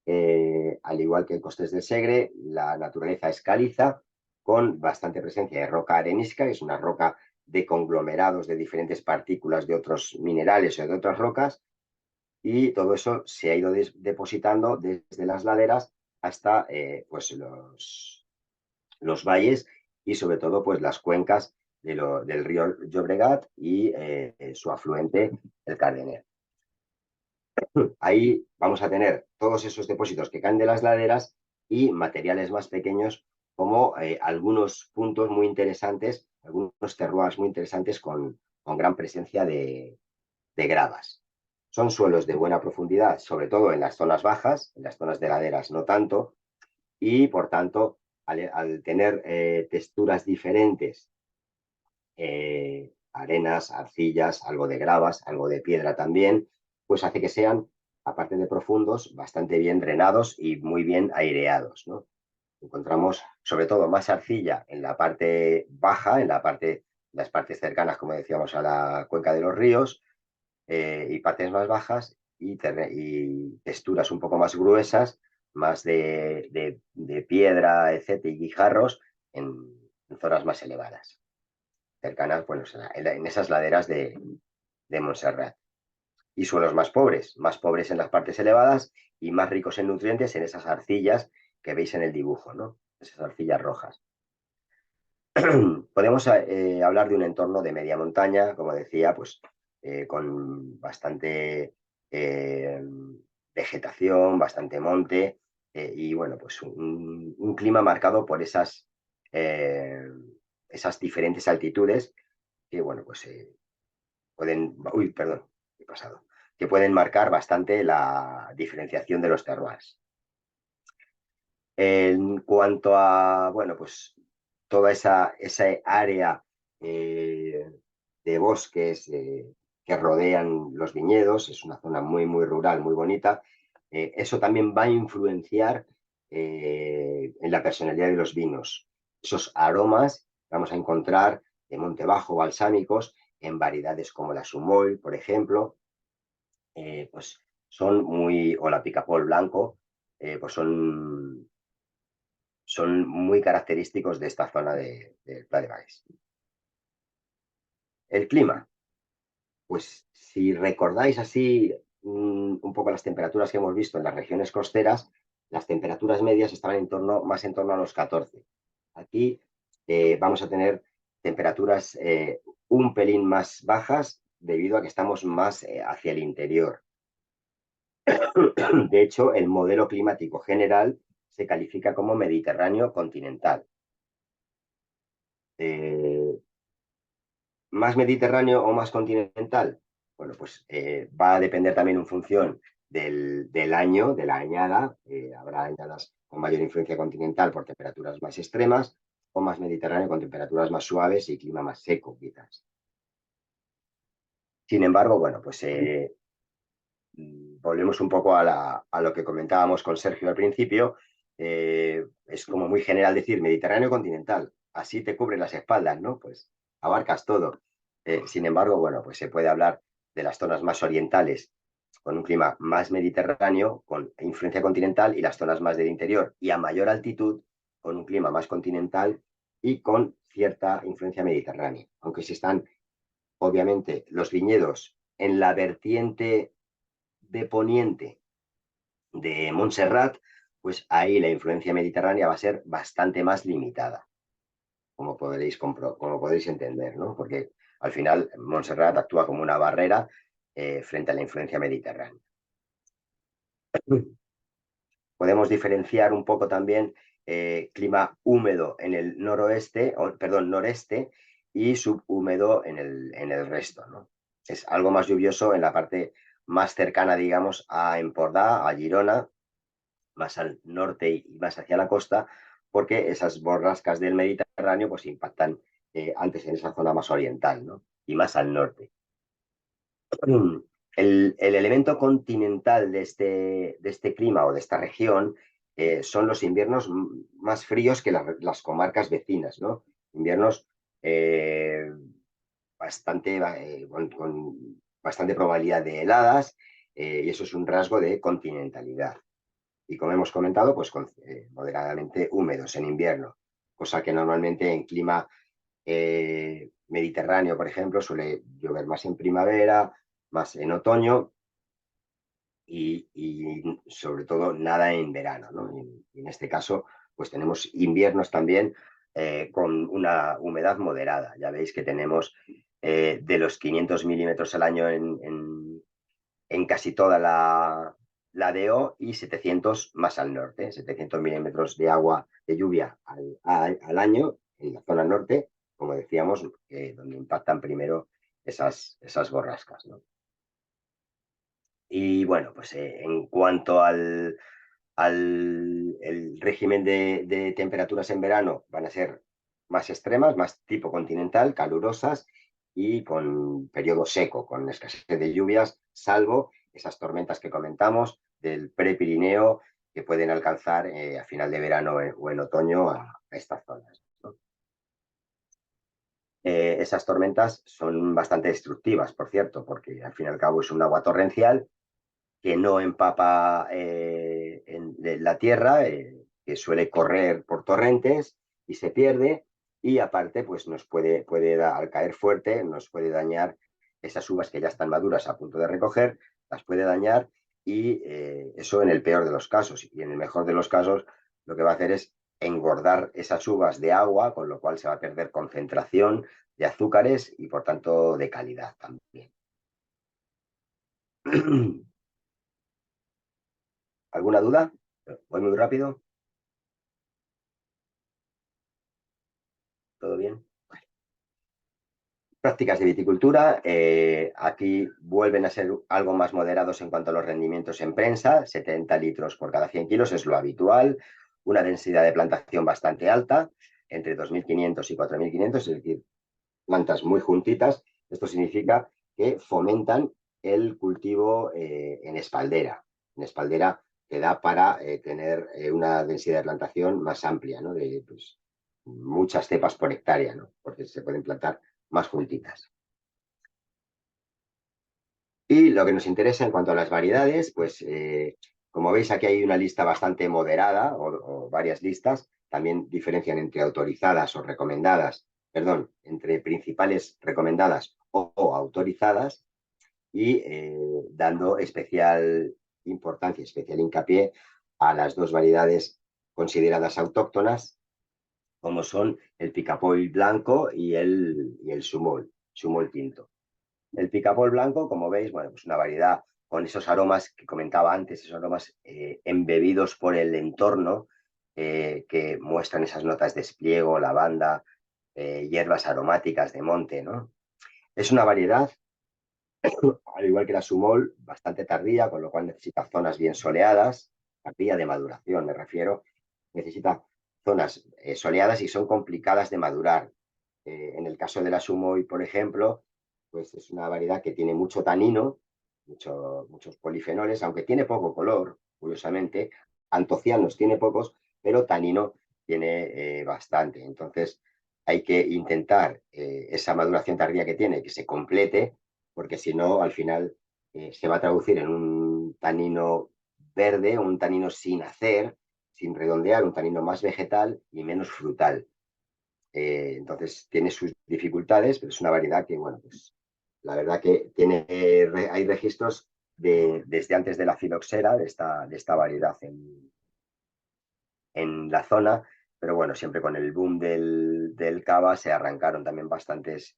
al igual que en Costes del Segre, la naturaleza es caliza, con bastante presencia de roca arenística, que es una roca de conglomerados de diferentes partículas de otros minerales o de otras rocas, y todo eso se ha ido depositando desde las laderas hasta pues los valles y sobre todo pues las cuencas del río Llobregat y su afluente, el Cardener. Ahí vamos a tener todos esos depósitos que caen de las laderas y materiales más pequeños como algunos puntos muy interesantes, algunos terroirs muy interesantes con gran presencia de gravas. Son suelos de buena profundidad, sobre todo en las zonas bajas, en las zonas de laderas no tanto, y por tanto, al tener texturas diferentes, arenas, arcillas, algo de gravas, algo de piedra también, pues hace que sean, aparte de profundos, bastante bien drenados y muy bien aireados, ¿no? Encontramos sobre todo más arcilla en la parte baja, las partes cercanas, como decíamos, a la cuenca de los ríos, y partes más bajas y texturas un poco más gruesas, más de piedra, etcétera, y guijarros en zonas más elevadas, cercanas, bueno, en esas laderas de Montserrat. Y suelos más pobres en las partes elevadas y más ricos en nutrientes en esas arcillas que veis en el dibujo, ¿no? Esas arcillas rojas. Podemos hablar de un entorno de media montaña, como decía, pues con bastante vegetación, bastante monte, y bueno, pues un clima marcado por esas diferentes altitudes que, bueno, pues pueden, uy, perdón, he pasado, que pueden marcar bastante la diferenciación de los terroirs. En cuanto a, bueno, pues toda esa área de bosques que rodean los viñedos, es una zona muy, muy rural, muy bonita. Eso también va a influenciar en la personalidad de los vinos. Esos aromas vamos a encontrar de Montebajo balsámicos en variedades como la Sumoy, por ejemplo, pues son muy, o la Picapol blanco, pues son muy característicos de esta zona de Pla de Baix. El clima, pues si recordáis así un poco las temperaturas que hemos visto en las regiones costeras, las temperaturas medias estaban más en torno a los 14. Aquí vamos a tener temperaturas un pelín más bajas debido a que estamos más hacia el interior. De hecho, el modelo climático general se califica como mediterráneo continental. ¿Más mediterráneo o más continental? Bueno, pues va a depender también en función del año, de la añada. Habrá añadas con mayor influencia continental por temperaturas más extremas o más mediterráneo con temperaturas más suaves y clima más seco, quizás. Sin embargo, bueno, pues volvemos un poco a lo que comentábamos con Sergio al principio. Es como muy general decir Mediterráneo continental. Así te cubre las espaldas, ¿no? Pues abarcas todo. Sin embargo, bueno, pues se puede hablar de las zonas más orientales con un clima más mediterráneo, con influencia continental, y las zonas más del interior y a mayor altitud, con un clima más continental y con cierta influencia mediterránea. Aunque si están, obviamente, los viñedos en la vertiente de poniente de Montserrat, pues ahí la influencia mediterránea va a ser bastante más limitada, como podréis entender, ¿no? Porque al final Montserrat actúa como una barrera frente a la influencia mediterránea. Podemos diferenciar un poco también clima húmedo en el noroeste, perdón, noreste, y subhúmedo en el resto, ¿no? Es algo más lluvioso en la parte más cercana, digamos, a Empordà, a Girona, más al norte y más hacia la costa, porque esas borrascas del Mediterráneo pues impactan antes en esa zona más oriental, ¿no? Y más al norte. El elemento continental de este clima o de esta región son los inviernos más fríos que las comarcas vecinas, ¿no? Inviernos eh, con bastante probabilidad de heladas, y eso es un rasgo de continentalidad. Y como hemos comentado, pues moderadamente húmedos en invierno, cosa que normalmente en clima mediterráneo, por ejemplo, suele llover más en primavera, más en otoño y sobre todo nada en verano, ¿no? Y en este caso, pues tenemos inviernos también con una humedad moderada. Ya veis que tenemos de los 500 milímetros al año en casi toda la DO y 700 más al norte, 700 milímetros de agua de lluvia al año en la zona norte, como decíamos, donde impactan primero esas borrascas, ¿no? Y bueno, pues en cuanto al el régimen de temperaturas en verano, van a ser más extremas, más tipo continental, calurosas y con periodo seco, con escasez de lluvias, salvo esas tormentas que comentamos del Prepirineo que pueden alcanzar a final de verano o en otoño a estas zonas, ¿no? Esas tormentas son bastante destructivas, por cierto, porque al fin y al cabo es un agua torrencial que no empapa de la tierra, que suele correr por torrentes y se pierde, y aparte, pues al caer fuerte, nos puede dañar esas uvas que ya están maduras a punto de recoger, las puede dañar, y eso en el peor de los casos. Y en el mejor de los casos, lo que va a hacer es engordar esas uvas de agua, con lo cual se va a perder concentración de azúcares y por tanto de calidad también. ¿Alguna duda? ¿Voy muy rápido? ¿Todo bien? Prácticas de viticultura, aquí vuelven a ser algo más moderados en cuanto a los rendimientos en prensa, 70 litros por cada 100 kilos es lo habitual, una densidad de plantación bastante alta, entre 2.500 y 4.500, es decir, plantas muy juntitas. Esto significa que fomentan el cultivo en espaldera que da para tener una densidad de plantación más amplia, ¿no? De pues, muchas cepas por hectárea, ¿no? Porque se pueden plantar más juntitas. Y lo que nos interesa en cuanto a las variedades, pues como veis aquí hay una lista bastante moderada o varias listas, también diferencian entre autorizadas o recomendadas, perdón, entre principales recomendadas o autorizadas y dando especial importancia, especial hincapié a las dos variedades consideradas autóctonas, como son el picapoll blanco y el sumol tinto. El picapol blanco, como veis, bueno, pues una variedad con esos aromas que comentaba antes, esos aromas embebidos por el entorno que muestran esas notas de espliego, lavanda, hierbas aromáticas de monte, ¿no? Es una variedad, al igual que la sumol, bastante tardía, con lo cual necesita zonas bien soleadas, tardía de maduración me refiero, necesita zonas soleadas y son complicadas de madurar. En el caso de la sumoy, por ejemplo, pues es una variedad que tiene mucho tanino, muchos polifenoles, aunque tiene poco color, curiosamente, antocianos tiene pocos, pero tanino tiene bastante. Entonces hay que intentar esa maduración tardía que tiene, que se complete, porque si no, al final se va a traducir en un tanino verde, un tanino sin hacer, sin redondear, un tanino más vegetal y menos frutal. Entonces tiene sus dificultades, pero es una variedad que, bueno, pues la verdad que tiene, hay registros desde antes de la filoxera, de esta variedad en la zona, pero bueno, siempre con el boom del cava se arrancaron también bastantes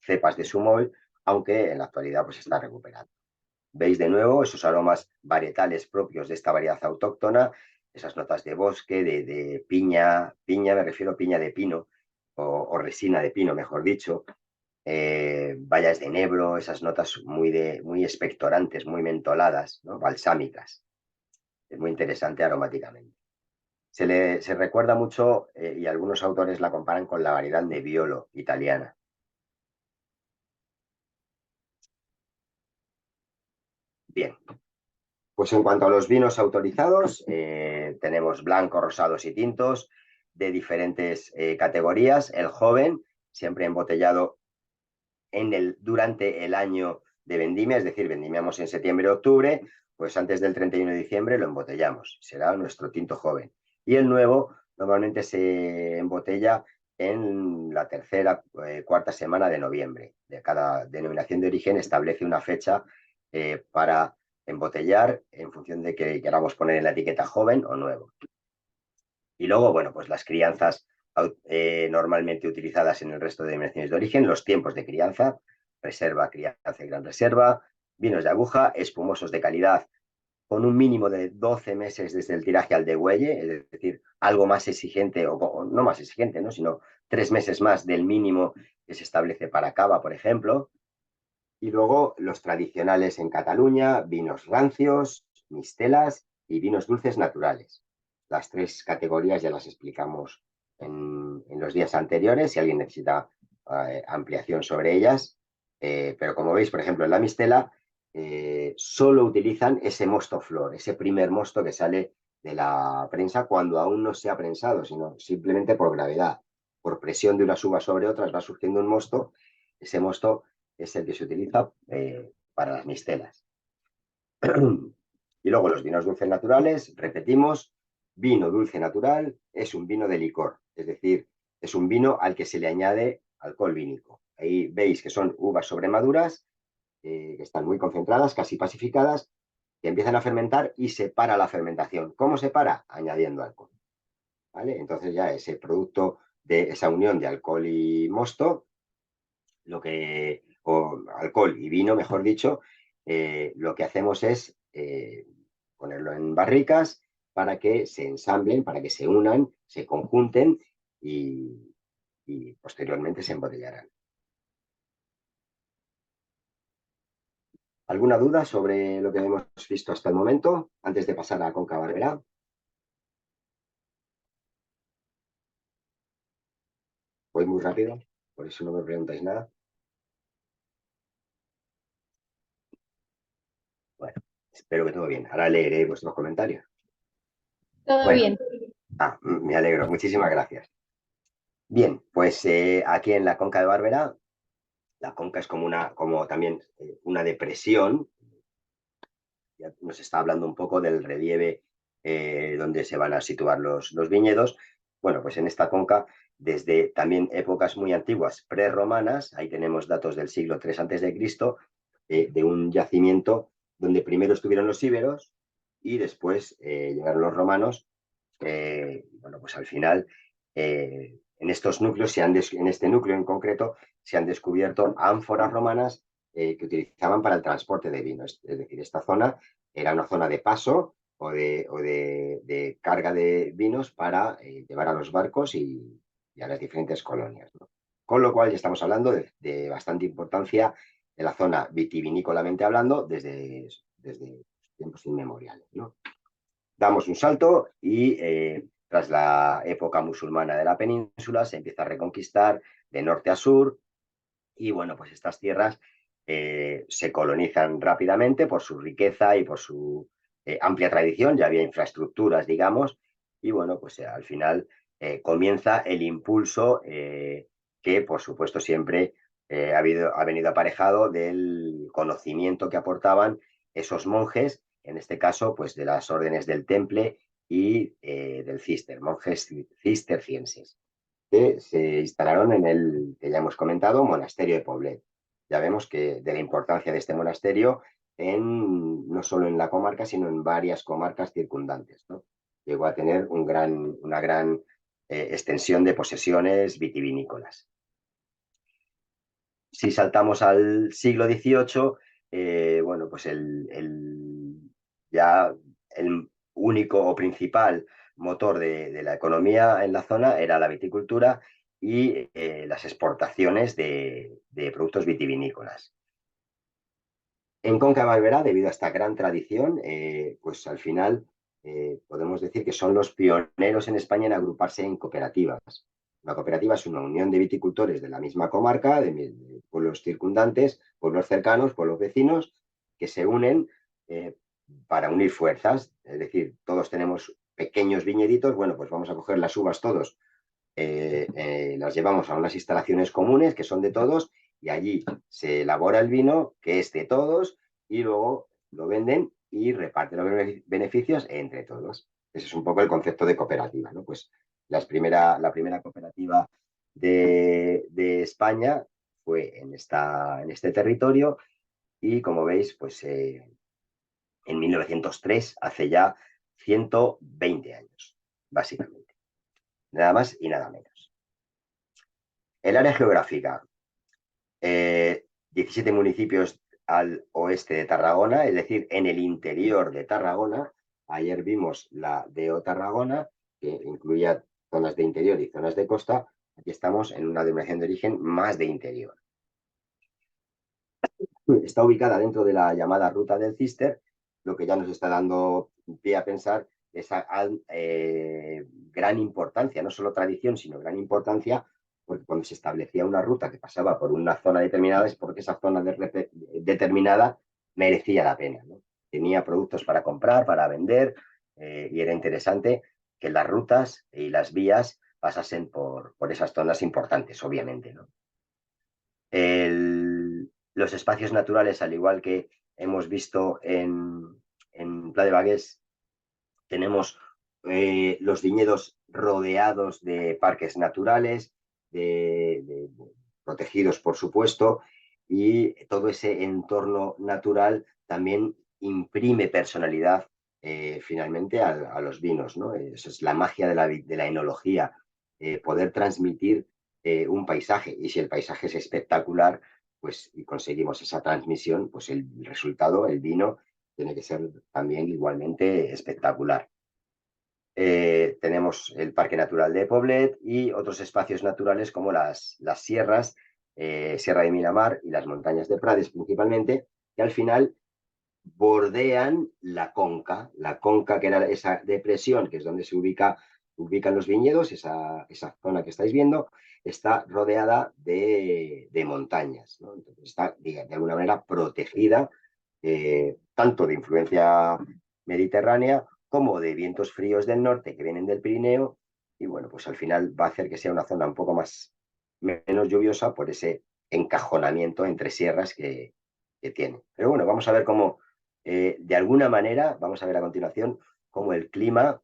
cepas de sumol, aunque en la actualidad pues está recuperando. Veis de nuevo esos aromas varietales propios de esta variedad autóctona, esas notas de bosque, de piña me refiero a piña de pino o resina de pino, mejor dicho, bayas de enebro, esas notas muy expectorantes, muy mentoladas, ¿no? Balsámicas. Es muy interesante aromáticamente. Se recuerda mucho, y algunos autores la comparan con la variedad Nebbiolo italiana. Bien, pues en cuanto a los vinos autorizados, tenemos blancos, rosados y tintos de diferentes categorías. El joven, siempre embotellado durante el año de vendimia, es decir, vendimiamos en septiembre o octubre, pues antes del 31 de diciembre lo embotellamos. Será nuestro tinto joven. Y el nuevo normalmente se embotella en la tercera, cuarta semana de noviembre. De cada denominación de origen establece una fecha para embotellar en función de que queramos poner en la etiqueta joven o nuevo. Y luego, bueno, pues las crianzas normalmente utilizadas en el resto de denominaciones de origen, los tiempos de crianza, reserva, crianza y gran reserva, vinos de aguja, espumosos de calidad con un mínimo de 12 meses desde el tiraje al degüelle, es decir, algo más exigente, o no más exigente, ¿no? Sino 3 meses más del mínimo que se establece para cava, por ejemplo. Y luego los tradicionales en Cataluña, vinos rancios, mistelas y vinos dulces naturales. Las tres categorías ya las explicamos en los días anteriores, si alguien necesita ampliación sobre ellas. Pero como veis, por ejemplo, en la mistela solo utilizan ese mosto flor, ese primer mosto que sale de la prensa cuando aún no se ha prensado, sino simplemente por gravedad, por presión de unas uvas sobre otras va surgiendo un mosto. Ese mosto es el que se utiliza para las mistelas. Y luego los vinos dulces naturales, repetimos, vino dulce natural es un vino de licor, es decir, es un vino al que se le añade alcohol vínico. Ahí veis que son uvas sobremaduras, que están muy concentradas, casi pacificadas, que empiezan a fermentar y se para la fermentación. ¿Cómo se para? Añadiendo alcohol. ¿Vale? Entonces ya ese producto de esa unión de alcohol y mosto, o alcohol y vino, mejor dicho, lo que hacemos es ponerlo en barricas para que se ensamblen, para que se unan, se conjunten y posteriormente se embotellarán. ¿Alguna duda sobre lo que hemos visto hasta el momento antes de pasar a Conca Barberá? Voy muy rápido, por eso no me preguntáis nada. Bueno, espero que todo bien. Ahora leeré vuestros comentarios. Todo Bueno, bien. me alegro. Muchísimas gracias. Bien, pues aquí en la Conca de Barberá, la conca es como también una depresión. Ya nos está hablando un poco del relieve donde se van a situar los viñedos. Bueno, pues en esta conca, desde también épocas muy antiguas, prerromanas, ahí tenemos datos del siglo III a.C., de un yacimiento donde primero estuvieron los íberos y después llegaron los romanos. Bueno, pues al final, en estos núcleos, en este núcleo en concreto, se han descubierto ánforas romanas que utilizaban para el transporte de vinos. Es decir, esta zona era una zona de paso o de carga de vinos para llevar a los barcos y a las diferentes colonias, ¿no? Con lo cual ya estamos hablando de bastante importancia en la zona vitivinícolamente hablando desde tiempos inmemoriales, ¿no? Damos un salto y tras la época musulmana de la península se empieza a reconquistar de norte a sur y bueno, pues estas tierras se colonizan rápidamente por su riqueza y por su amplia tradición, ya había infraestructuras, digamos, y bueno, pues al final comienza el impulso que por supuesto siempre ha venido aparejado del conocimiento que aportaban esos monjes, en este caso, pues de las órdenes del Temple y del Cister, monjes cistercienses que se instalaron en el que ya hemos comentado, monasterio de Poblet. Ya vemos que de la importancia de este monasterio no solo en la comarca, sino en varias comarcas circundantes, ¿no? Llegó a tener una gran extensión de posesiones vitivinícolas. Si saltamos al siglo XVIII, bueno, pues ya el único o principal motor de la economía en la zona era la viticultura y las exportaciones de productos vitivinícolas. En Conca de Barberá, debido a esta gran tradición, pues al final podemos decir que son los pioneros en España en agruparse en cooperativas. Una cooperativa es una unión de viticultores de la misma comarca, de pueblos circundantes, pueblos cercanos, pueblos vecinos, que se unen para unir fuerzas. Es decir, todos tenemos pequeños viñeditos, bueno, pues vamos a coger las uvas todos, las llevamos a unas instalaciones comunes que son de todos y allí se elabora el vino que es de todos y luego lo venden y reparten los beneficios entre todos. Ese es un poco el concepto de cooperativa, ¿no? Pues la primera cooperativa de España fue en este territorio y como veis, pues en 1903, hace ya 120 años, básicamente. Nada más y nada menos. El área geográfica, 17 municipios al oeste de Tarragona, es decir, en el interior de Tarragona. Ayer vimos la DO Tarragona, que incluía zonas de interior y zonas de costa. Aquí estamos en una denominación de origen más de interior. Está ubicada dentro de la llamada Ruta del Cister, lo que ya nos está dando pie a pensar esa gran importancia, no solo tradición, sino gran importancia, porque cuando se establecía una ruta que pasaba por una zona determinada es porque esa zona determinada merecía la pena, ¿no? Tenía productos para comprar, para vender, y era interesante que las rutas y las vías pasasen por esas zonas importantes, obviamente, ¿no? Los espacios naturales, al igual que hemos visto en Pla de Bagués, tenemos los viñedos rodeados de parques naturales, protegidos, por supuesto, y todo ese entorno natural también imprime personalidad finalmente a los vinos, ¿no? Esa es la magia de la enología, poder transmitir un paisaje, y si el paisaje es espectacular, pues y conseguimos esa transmisión, pues el resultado, el vino, tiene que ser también igualmente espectacular. Tenemos el Parque Natural de Poblet y otros espacios naturales como las sierras, Sierra de Miramar y las montañas de Prades principalmente, que al final bordean la conca que era esa depresión, que es donde ubican los viñedos, esa zona que estáis viendo, está rodeada de montañas, ¿no? Entonces está, de alguna manera, protegida tanto de influencia mediterránea como de vientos fríos del norte que vienen del Pirineo, y bueno, pues al final va a hacer que sea una zona un poco menos lluviosa por ese encajonamiento entre sierras que tiene. Pero bueno, vamos a ver cómo, de alguna manera, vamos a ver a continuación cómo el clima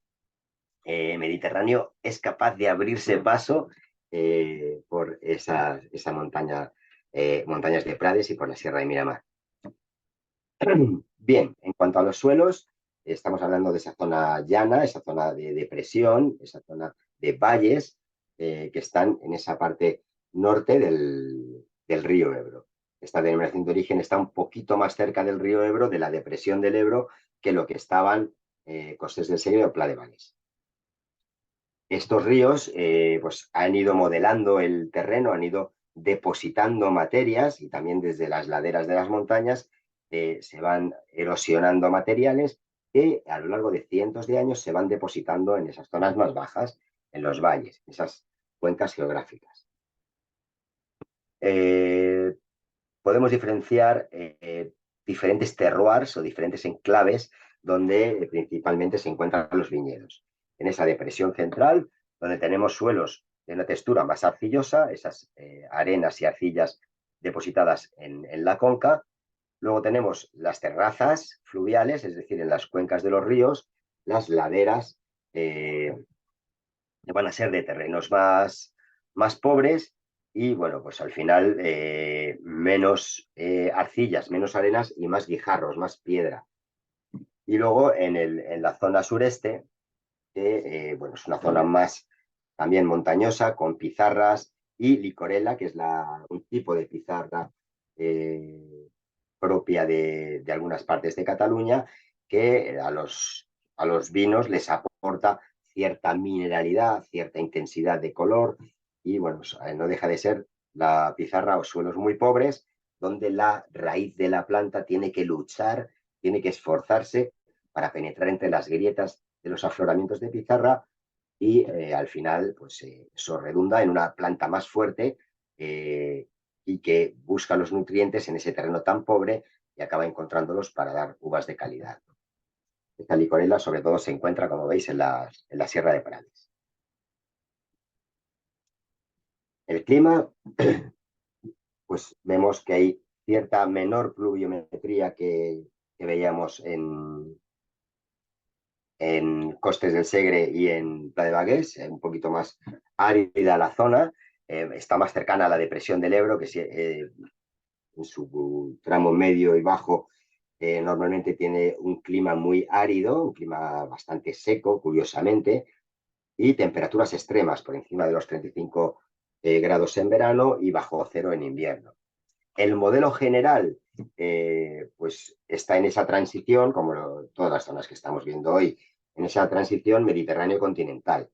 mediterráneo es capaz de abrirse paso por esa montaña, montañas de Prades y por la Sierra de Miramar. Bien, en cuanto a los suelos, estamos hablando de esa zona llana, esa zona de depresión, esa zona de valles que están en esa parte norte del río Ebro. Esta denominación de origen está un poquito más cerca del río Ebro, de la depresión del Ebro, que lo que estaban Costes del Segre o Pla de Vallès. Estos ríos pues han ido modelando el terreno, han ido depositando materias y también desde las laderas de las montañas se van erosionando materiales que a lo largo de cientos de años se van depositando en esas zonas más bajas, en los valles, en esas cuencas geográficas. Podemos diferenciar diferentes terroirs o diferentes enclaves donde principalmente se encuentran los viñedos. En esa depresión central, donde tenemos suelos de una textura más arcillosa, esas arenas y arcillas depositadas en la conca. Luego tenemos las terrazas fluviales, es decir, en las cuencas de los ríos, las laderas que van a ser de terrenos más pobres y, bueno, pues al final menos arcillas, menos arenas y más guijarros, más piedra. Y luego en la zona sureste, que bueno, es una zona más también montañosa, con pizarras y licorela, que es un tipo de pizarra propia de algunas partes de Cataluña, que a los vinos les aporta cierta mineralidad, cierta intensidad de color, y bueno, no deja de ser la pizarra o suelos muy pobres, donde la raíz de la planta tiene que luchar, tiene que esforzarse para penetrar entre las grietas de los afloramientos de pizarra y al final pues eso redunda en una planta más fuerte y que busca los nutrientes en ese terreno tan pobre y acaba encontrándolos para dar uvas de calidad. Esta licorela sobre todo se encuentra, como veis, en la Sierra de Prades. El clima, pues vemos que hay cierta menor pluviometría que veíamos en Costes del Segre y en Pla de Vallès, un poquito más árida la zona, está más cercana a la depresión del Ebro, que en su tramo medio y bajo normalmente tiene un clima muy árido, un clima bastante seco, curiosamente, y temperaturas extremas por encima de los 35 grados en verano y bajo cero en invierno. El modelo general pues está en esa transición, como todas las zonas que estamos viendo hoy, en esa transición mediterráneo-continental.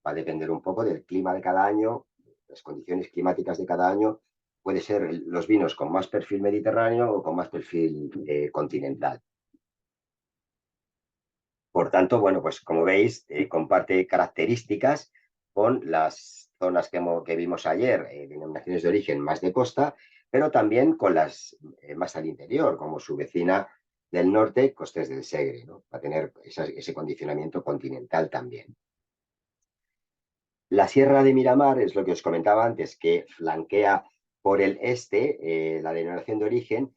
Va a depender un poco del clima de cada año, las condiciones climáticas de cada año. Puede ser los vinos con más perfil mediterráneo o con más perfil continental. Por tanto, bueno, pues como veis, comparte características con las zonas que vimos ayer, denominaciones de origen más de costa, pero también con las más al interior, como su vecina del norte, Costes del Segre, ¿no? Va a tener ese condicionamiento continental también. La Sierra de Miramar es lo que os comentaba antes, que flanquea por el este la denominación de origen,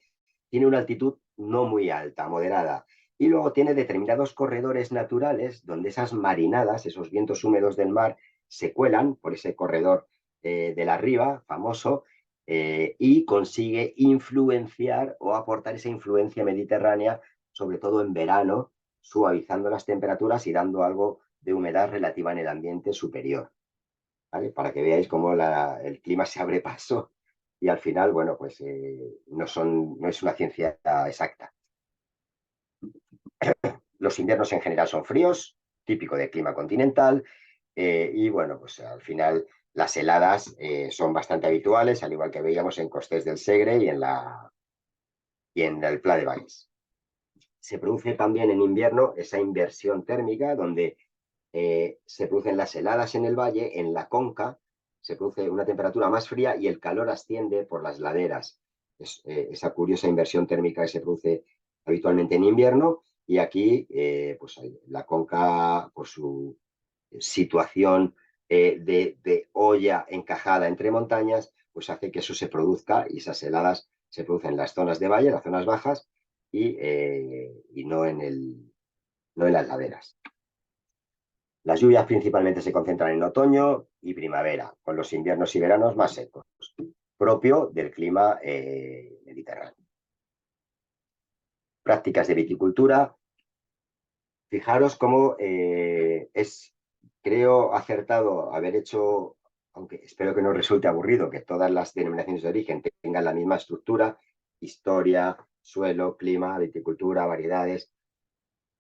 tiene una altitud no muy alta, moderada, y luego tiene determinados corredores naturales donde esas marinadas, esos vientos húmedos del mar, se cuelan por ese corredor de la Riba, famoso, y consigue influenciar o aportar esa influencia mediterránea, sobre todo en verano, suavizando las temperaturas y dando algo de humedad relativa en el ambiente superior. ¿Vale? Para que veáis cómo el clima se abre paso y al final, bueno, pues no es una ciencia exacta. Los inviernos en general son fríos, típico de clima continental, y bueno, pues al final las heladas son bastante habituales, al igual que veíamos en Costés del Segre y en el Pla de Valls. Se produce también en invierno esa inversión térmica donde se producen las heladas en el valle, en la conca se produce una temperatura más fría y el calor asciende por las laderas. Es esa curiosa inversión térmica que se produce habitualmente en invierno y aquí pues la conca por su situación de olla encajada entre montañas pues hace que eso se produzca y esas heladas se producen en las zonas de valle, en las zonas bajas y no no en las laderas. Las lluvias principalmente se concentran en otoño y primavera, con los inviernos y veranos más secos, propio del clima mediterráneo. Prácticas de viticultura. Fijaros cómo creo acertado haber hecho, aunque espero que no resulte aburrido, que todas las denominaciones de origen tengan la misma estructura, historia, suelo, clima, viticultura, variedades.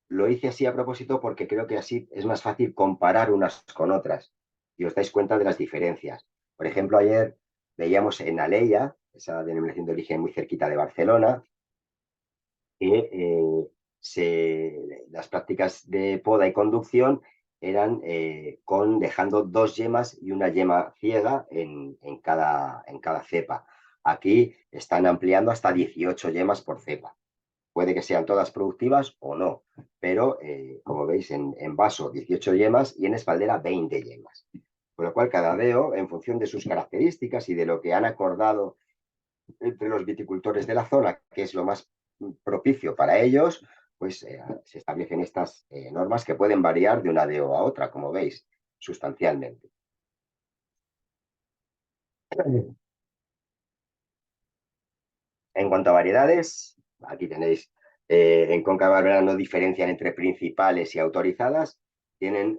Lo hice así a propósito porque creo que así es más fácil comparar unas con otras y os dais cuenta de las diferencias. Por ejemplo, ayer veíamos en Aleia, esa denominación de origen muy cerquita de Barcelona, que las prácticas de poda y conducción eran dejando dos yemas y una yema ciega en cada cepa. Aquí están ampliando hasta 18 yemas por cepa. Puede que sean todas productivas o no, pero como veis en vaso 18 yemas y en espaldera 20 yemas. Con lo cual cada DEO, en función de sus características y de lo que han acordado entre los viticultores de la zona, que es lo más propicio para ellos, pues se establecen estas normas que pueden variar de una DEO a otra, como veis, sustancialmente. En cuanto a variedades, aquí tenéis, en Conca Barberá no diferencian entre principales y autorizadas, tienen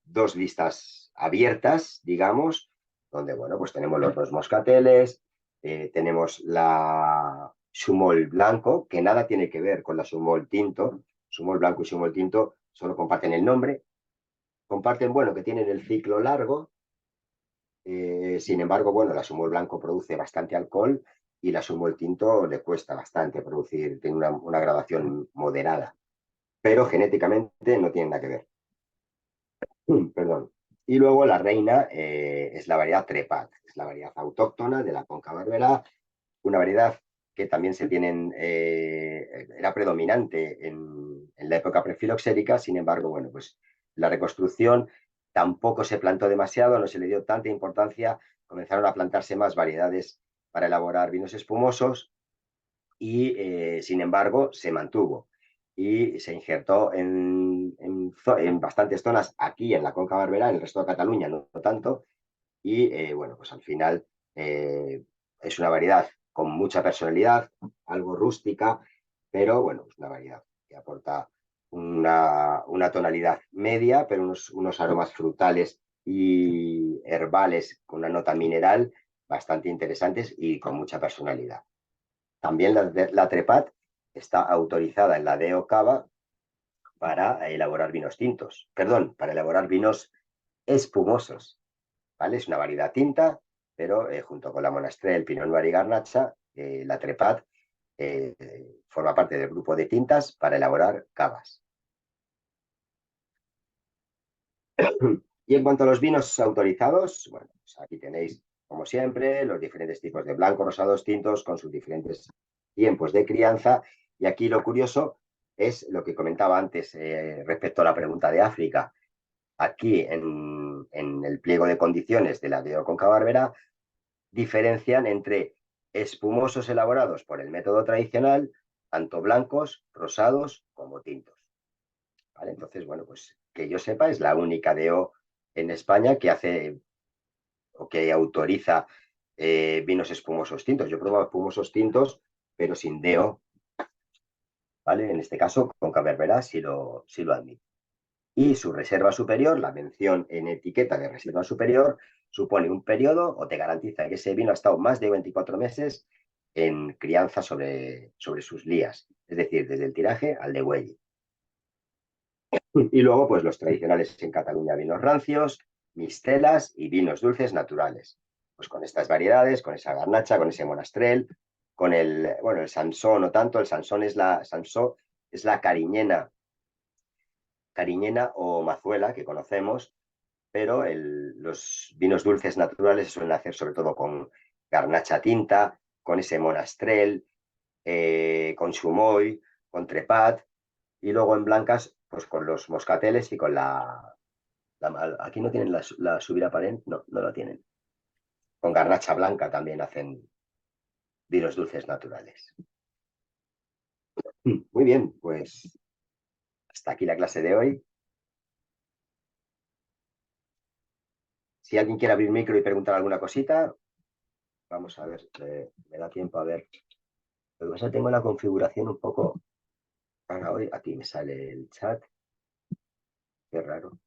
dos listas abiertas, digamos, donde, bueno, pues tenemos los dos moscateles, tenemos la Sumol blanco, que nada tiene que ver con la Sumol tinto. Sumol blanco y Sumol tinto solo comparten el nombre, comparten, bueno, que tienen el ciclo largo. Sin embargo, bueno, la Sumol blanco produce bastante alcohol y la Sumol tinto le cuesta bastante producir, tiene una graduación moderada, pero genéticamente no tiene nada que ver. Perdón. Y luego la reina es la variedad Trepat, es la variedad autóctona de la Conca Barberá, una variedad que también era predominante en la época prefiloxérica, sin embargo, bueno, pues la reconstrucción tampoco se plantó demasiado, no se le dio tanta importancia, comenzaron a plantarse más variedades para elaborar vinos espumosos y, sin embargo, se mantuvo y se injertó en bastantes zonas aquí en la Conca Barberá, en el resto de Cataluña no tanto, y bueno, pues al final es una variedad con mucha personalidad, algo rústica, pero bueno, es una variedad que aporta una tonalidad media, pero unos aromas frutales y herbales con una nota mineral bastante interesantes y con mucha personalidad. También la Trepat está autorizada en la DEO Cava para elaborar vinos tintos, perdón, para elaborar vinos espumosos. ¿Vale? Es una variedad tinta, pero junto con la Monastrell, Pinot Noir y Garnacha, la Trepat forma parte del grupo de tintas para elaborar cavas. Y en cuanto a los vinos autorizados, bueno, pues aquí tenéis, como siempre, los diferentes tipos de blancos, rosados, tintos, con sus diferentes tiempos de crianza. Y aquí lo curioso es lo que comentaba antes respecto a la pregunta de África. Aquí en el pliego de condiciones de la DEO Conca Barberá diferencian entre espumosos elaborados por el método tradicional, tanto blancos, rosados como tintos. ¿Vale? Entonces, bueno, pues que yo sepa, es la única DEO en España que hace o que autoriza vinos espumosos tintos. Yo he probado espumosos tintos, pero sin DEO, ¿vale? En este caso, con Caberberá sí lo admite. Y su reserva superior, la mención en etiqueta de reserva superior, supone un periodo o te garantiza que ese vino ha estado más de 24 meses en crianza sobre sus lías, es decir, desde el tiraje al degüelle. Y luego, pues los tradicionales en Cataluña, vinos rancios, mistelas y vinos dulces naturales. Pues con estas variedades, con esa garnacha, con ese monastrell, con el Sansón, no tanto, el Sansón es la cariñena o mazuela que conocemos, pero los vinos dulces naturales se suelen hacer sobre todo con garnacha tinta, con ese monastrell, con chumoy, con trepat, y luego en blancas, pues con los moscateles y con aquí no tienen la subida parent, no, no la tienen. Con garnacha blanca también hacen vinos dulces naturales. Muy bien, pues hasta aquí la clase de hoy. Si alguien quiere abrir micro y preguntar alguna cosita, vamos a ver, me da tiempo a ver. Lo que pasa es que tengo la configuración un poco rara hoy. Aquí me sale el chat. Qué raro.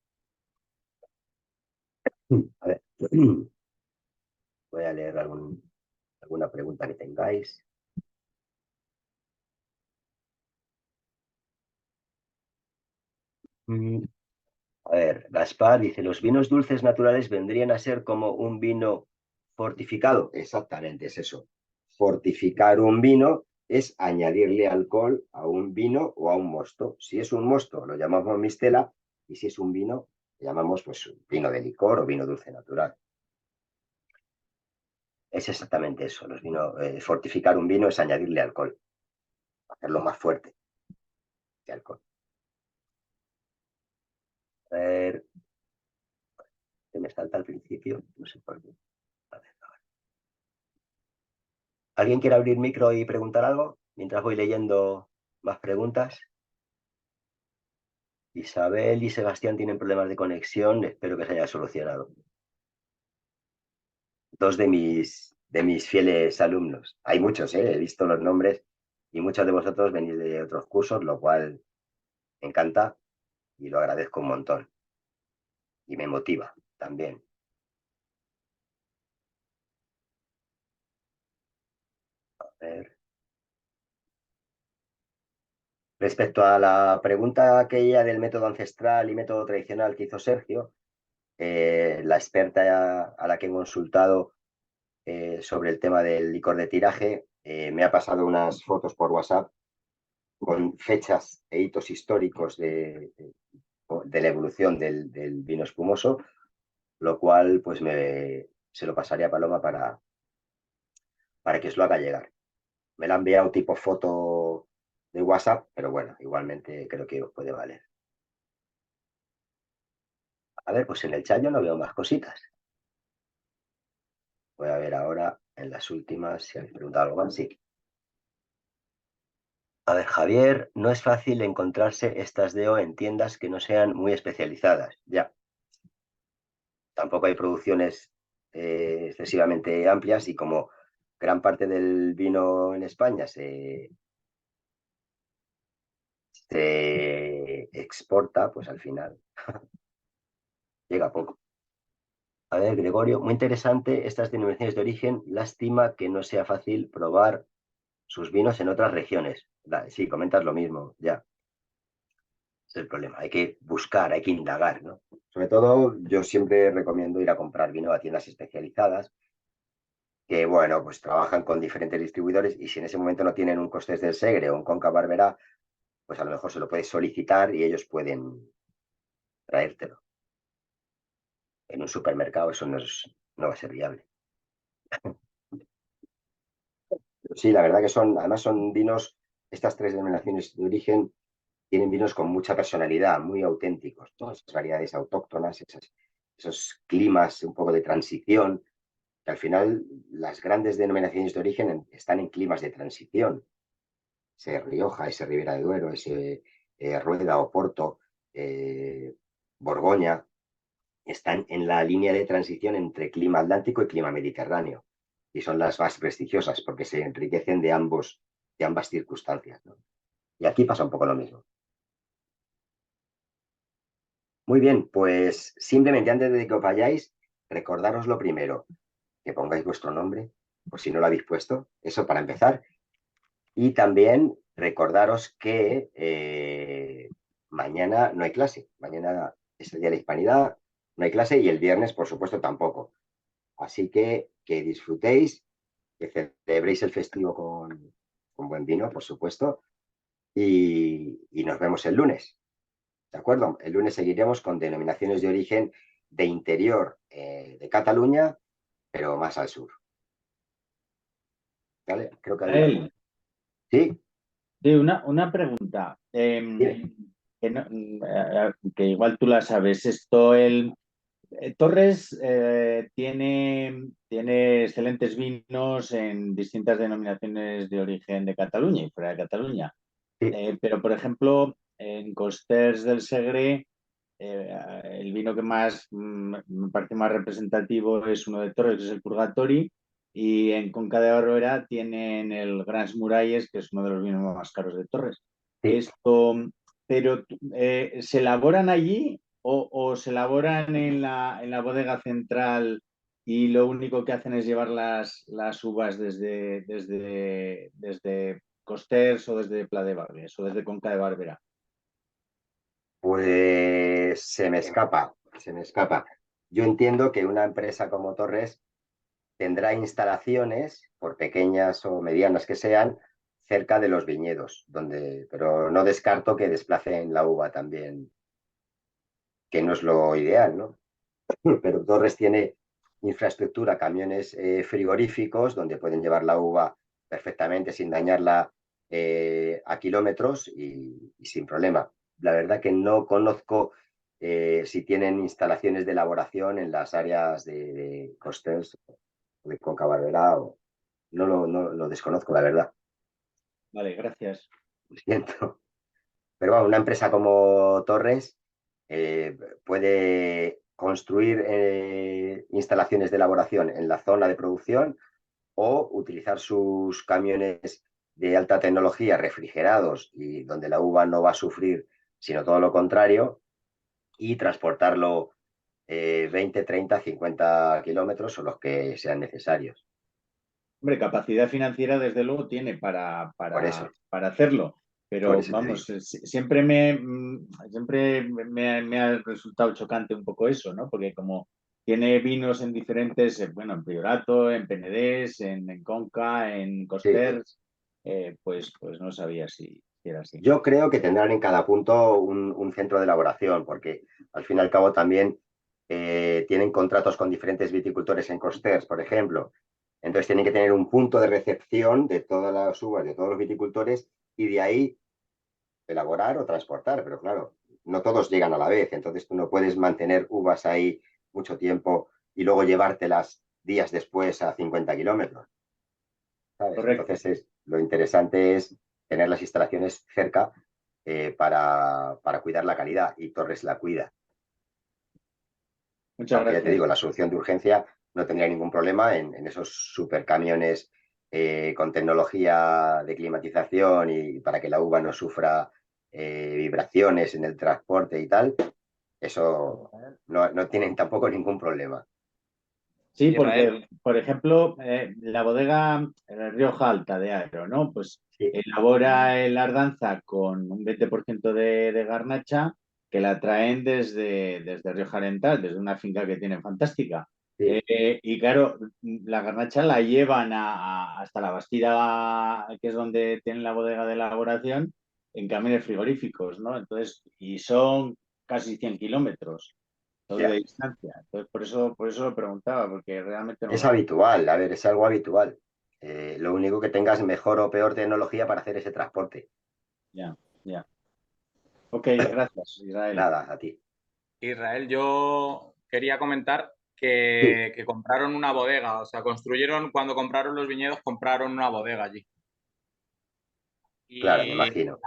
A ver, voy a leer alguna pregunta que tengáis. A ver, Gaspar dice, ¿los vinos dulces naturales vendrían a ser como un vino fortificado? Exactamente, es eso. Fortificar un vino es añadirle alcohol a un vino o a un mosto. Si es un mosto, lo llamamos mistela, y si es un vino, lo llamamos pues vino de licor o vino dulce natural. Es exactamente eso. Fortificar un vino es añadirle alcohol, hacerlo más fuerte que alcohol. A ver, que me salta al principio, no sé por qué. A ver. ¿Alguien quiere abrir micro y preguntar algo mientras voy leyendo más preguntas? Isabel y Sebastián tienen problemas de conexión, espero que se haya solucionado. Dos de mis fieles alumnos. Hay muchos, he visto los nombres y muchos de vosotros venís de otros cursos, lo cual me encanta y lo agradezco un montón. Y me motiva también. A ver. Respecto a la pregunta aquella del método ancestral y método tradicional que hizo Sergio, la experta a la que he consultado sobre el tema del licor de tiraje, me ha pasado unas fotos por WhatsApp con fechas e hitos históricos de la evolución del vino espumoso, lo cual pues se lo pasaría a Paloma para que os lo haga llegar. Me la ha enviado tipo foto de WhatsApp, pero bueno, igualmente creo que os puede valer. A ver, pues en el chat yo no veo más cositas. Voy a ver ahora en las últimas si habéis preguntado algo más. Sí. A ver, Javier, no es fácil encontrarse estas DO en tiendas que no sean muy especializadas. Ya. Tampoco hay producciones excesivamente amplias y como gran parte del vino en España se exporta, pues al final llega poco. A ver, Gregorio, muy interesante estas denominaciones de origen. Lástima que no sea fácil probar sus vinos en otras regiones. Sí, comentas lo mismo, ya. Es el problema. Hay que buscar, hay que indagar, ¿no? Sobre todo, yo siempre recomiendo ir a comprar vino a tiendas especializadas que, bueno, pues trabajan con diferentes distribuidores y si en ese momento no tienen un Costés del Segre o un Conca Barberá, pues a lo mejor se lo puedes solicitar y ellos pueden traértelo. En un supermercado eso no va a ser viable. Pero sí, la verdad que además son vinos, estas tres denominaciones de origen tienen vinos con mucha personalidad, muy auténticos, todas esas variedades autóctonas, esos climas un poco de transición, que al final las grandes denominaciones de origen están en climas de transición. Ese Rioja, ese Ribera de Duero, ese Rueda, Oporto, Borgoña, están en la línea de transición entre clima atlántico y clima mediterráneo. Y son las más prestigiosas porque se enriquecen de ambas circunstancias, ¿no? Y aquí pasa un poco lo mismo. Muy bien, pues simplemente antes de que os vayáis, recordaros lo primero, que pongáis vuestro nombre, por si no lo habéis puesto, eso para empezar. Y también recordaros que mañana no hay clase, mañana es el Día de la Hispanidad, no hay clase y el viernes, por supuesto, tampoco. Así que disfrutéis, que celebréis el festivo con buen vino, por supuesto, y nos vemos el lunes, ¿de acuerdo? El lunes seguiremos con denominaciones de origen de interior de Cataluña, pero más al sur, ¿vale? Creo que había algún... Rael, Sí, sí, una pregunta. dime. Que igual tú la sabes. Torres tiene excelentes vinos en distintas denominaciones de origen de Cataluña y fuera de Cataluña. Sí, Pero, por ejemplo, en Costers del Segre, el vino que más me parece más representativo es uno de Torres, que es el Purgatori, y en Conca de Barberà tienen el Grans Muralles, que es uno de los vinos más caros de Torres. sí. Esto, pero ¿se elaboran allí o se elaboran en la bodega central y lo único que hacen es llevar las uvas desde Costers o desde Pla de Barberà o desde Conca de Barberà? Pues se me escapa, se me escapa. Yo entiendo que una empresa como Torres tendrá instalaciones, por pequeñas o medianas que sean, cerca de los viñedos, pero no descarto que desplacen la uva también, que no es lo ideal, ¿no? Pero Torres tiene infraestructura, camiones frigoríficos donde pueden llevar la uva perfectamente sin dañarla a kilómetros y sin problema. La verdad que no conozco si tienen instalaciones de elaboración en las áreas de Costers, de Conca Barberá, no lo desconozco, la verdad, Vale, gracias. lo siento. Pero bueno, una empresa como Torres puede construir instalaciones de elaboración en la zona de producción o utilizar sus camiones de alta tecnología refrigerados y donde la uva no va a sufrir, sino todo lo contrario, y transportarlo 20, 30, 50 kilómetros o los que sean necesarios. Hombre, capacidad financiera desde luego tiene Por eso, para hacerlo, por pero eso te vamos, digo. siempre me ha resultado chocante un poco eso, ¿no? Porque como tiene vinos en diferentes, bueno, en Priorato, en Penedés, en Conca, en Sí. Costers, pues no sabía si era así. Yo creo que tendrán en cada punto un centro de elaboración, porque al fin y al cabo también tienen contratos con diferentes viticultores en Costers, por ejemplo. Entonces tienen que tener un punto de recepción de todas las uvas, de todos los viticultores, y de ahí elaborar o transportar. Pero claro, no todos llegan a la vez, entonces tú no puedes mantener uvas ahí mucho tiempo y luego llevártelas días después a 50 kilómetros, ¿sabes? Correcto. Entonces lo interesante es tener las instalaciones cerca para cuidar la calidad y Torres la cuida. Muchas Aunque ya te gracias. digo, la solución de urgencia no tendría ningún problema en esos supercamiones con tecnología de climatización y para que la uva no sufra vibraciones en el transporte y tal. Eso no tienen tampoco ningún problema. Sí, Israel, porque, por ejemplo, la bodega Rioja Alta de Agro, ¿no? Pues Sí, elabora el Ardanza con un 20% de garnacha que la traen desde Rioja Alental, desde una finca que tienen fantástica. sí, Y claro, la garnacha la llevan hasta la Bastida, que es donde tienen la bodega de elaboración, en camiones frigoríficos, ¿no? Entonces, y son casi 100 kilómetros de ya. distancia. Entonces, por eso lo preguntaba, porque realmente no lo Es sé. habitual, a ver, es algo habitual. Lo único que tengas mejor o peor tecnología para hacer ese transporte. Ya, ya. Ok, gracias, Israel. Nada, a ti. Israel, yo quería comentar Sí, que compraron una bodega, o sea, cuando compraron los viñedos, compraron una bodega allí. claro, me Y imagino.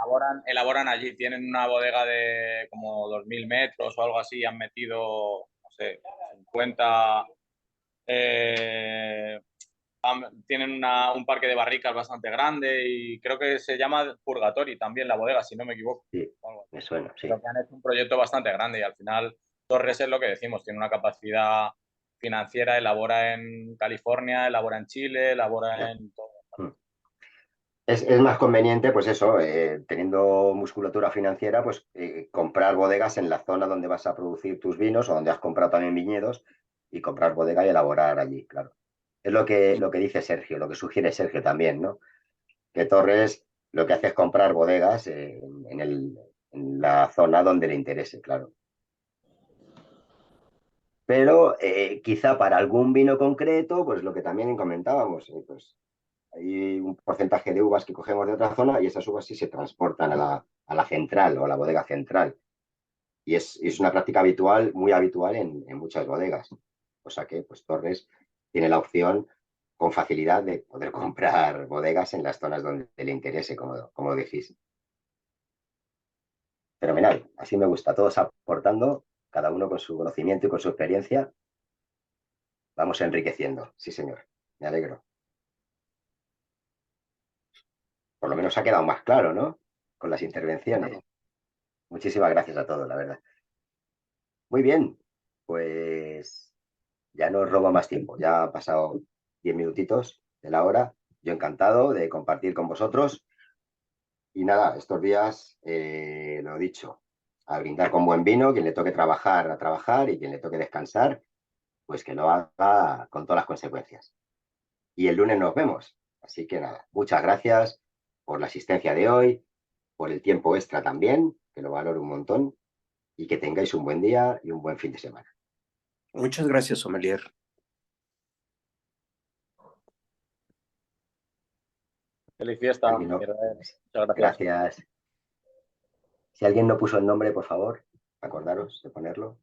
elaboran allí, tienen una bodega de como 2000 metros o algo así, han metido, no sé, 50, eh, tienen un parque de barricas bastante grande y creo que se llama Purgatori también la bodega, si no me equivoco. Sí, O algo me así. suena, sí. Creo que han hecho un proyecto bastante grande y al final Torres es lo que decimos, tiene una capacidad financiera elabora en California, elabora en Chile, elabora en todo. Es más conveniente, pues eso, teniendo musculatura financiera, pues comprar bodegas en la zona donde vas a producir tus vinos o donde has comprado también viñedos y comprar bodega y elaborar allí, claro. Es lo que dice Sergio, lo que sugiere Sergio también, ¿no? Que Torres lo que hace es comprar bodegas en la zona donde le interese, claro. Pero quizá para algún vino concreto, pues lo que también comentábamos, pues hay un porcentaje de uvas que cogemos de otra zona y esas uvas sí se transportan a la central o a la bodega central. Y es una práctica habitual, muy habitual en muchas bodegas. O sea que, pues Torres tiene la opción con facilidad de poder comprar bodegas en las zonas donde le interese, como decís. Fenomenal, así me gusta, todos aportando, cada uno con su conocimiento y con su experiencia. Vamos enriqueciendo, sí señor, me alegro. Por lo menos ha quedado más claro, ¿no? Con las intervenciones. Muchísimas gracias a todos, la verdad. Muy bien, pues ya no os robo más tiempo, ya ha pasado 10 minutitos de la hora. Yo encantado de compartir con vosotros. Y nada, estos días, lo dicho, a brindar con buen vino, quien le toque trabajar, a trabajar, y quien le toque descansar, pues que lo haga con todas las consecuencias. Y el lunes nos vemos. Así que nada, muchas gracias por la asistencia de hoy, por el tiempo extra también, que lo valoro un montón, y que tengáis un buen día y un buen fin de semana. Muchas gracias, sommelier. Feliz fiesta, Alguien no- Israel. Muchas gracias. Gracias. Si alguien no puso el nombre, por favor, acordaros de ponerlo.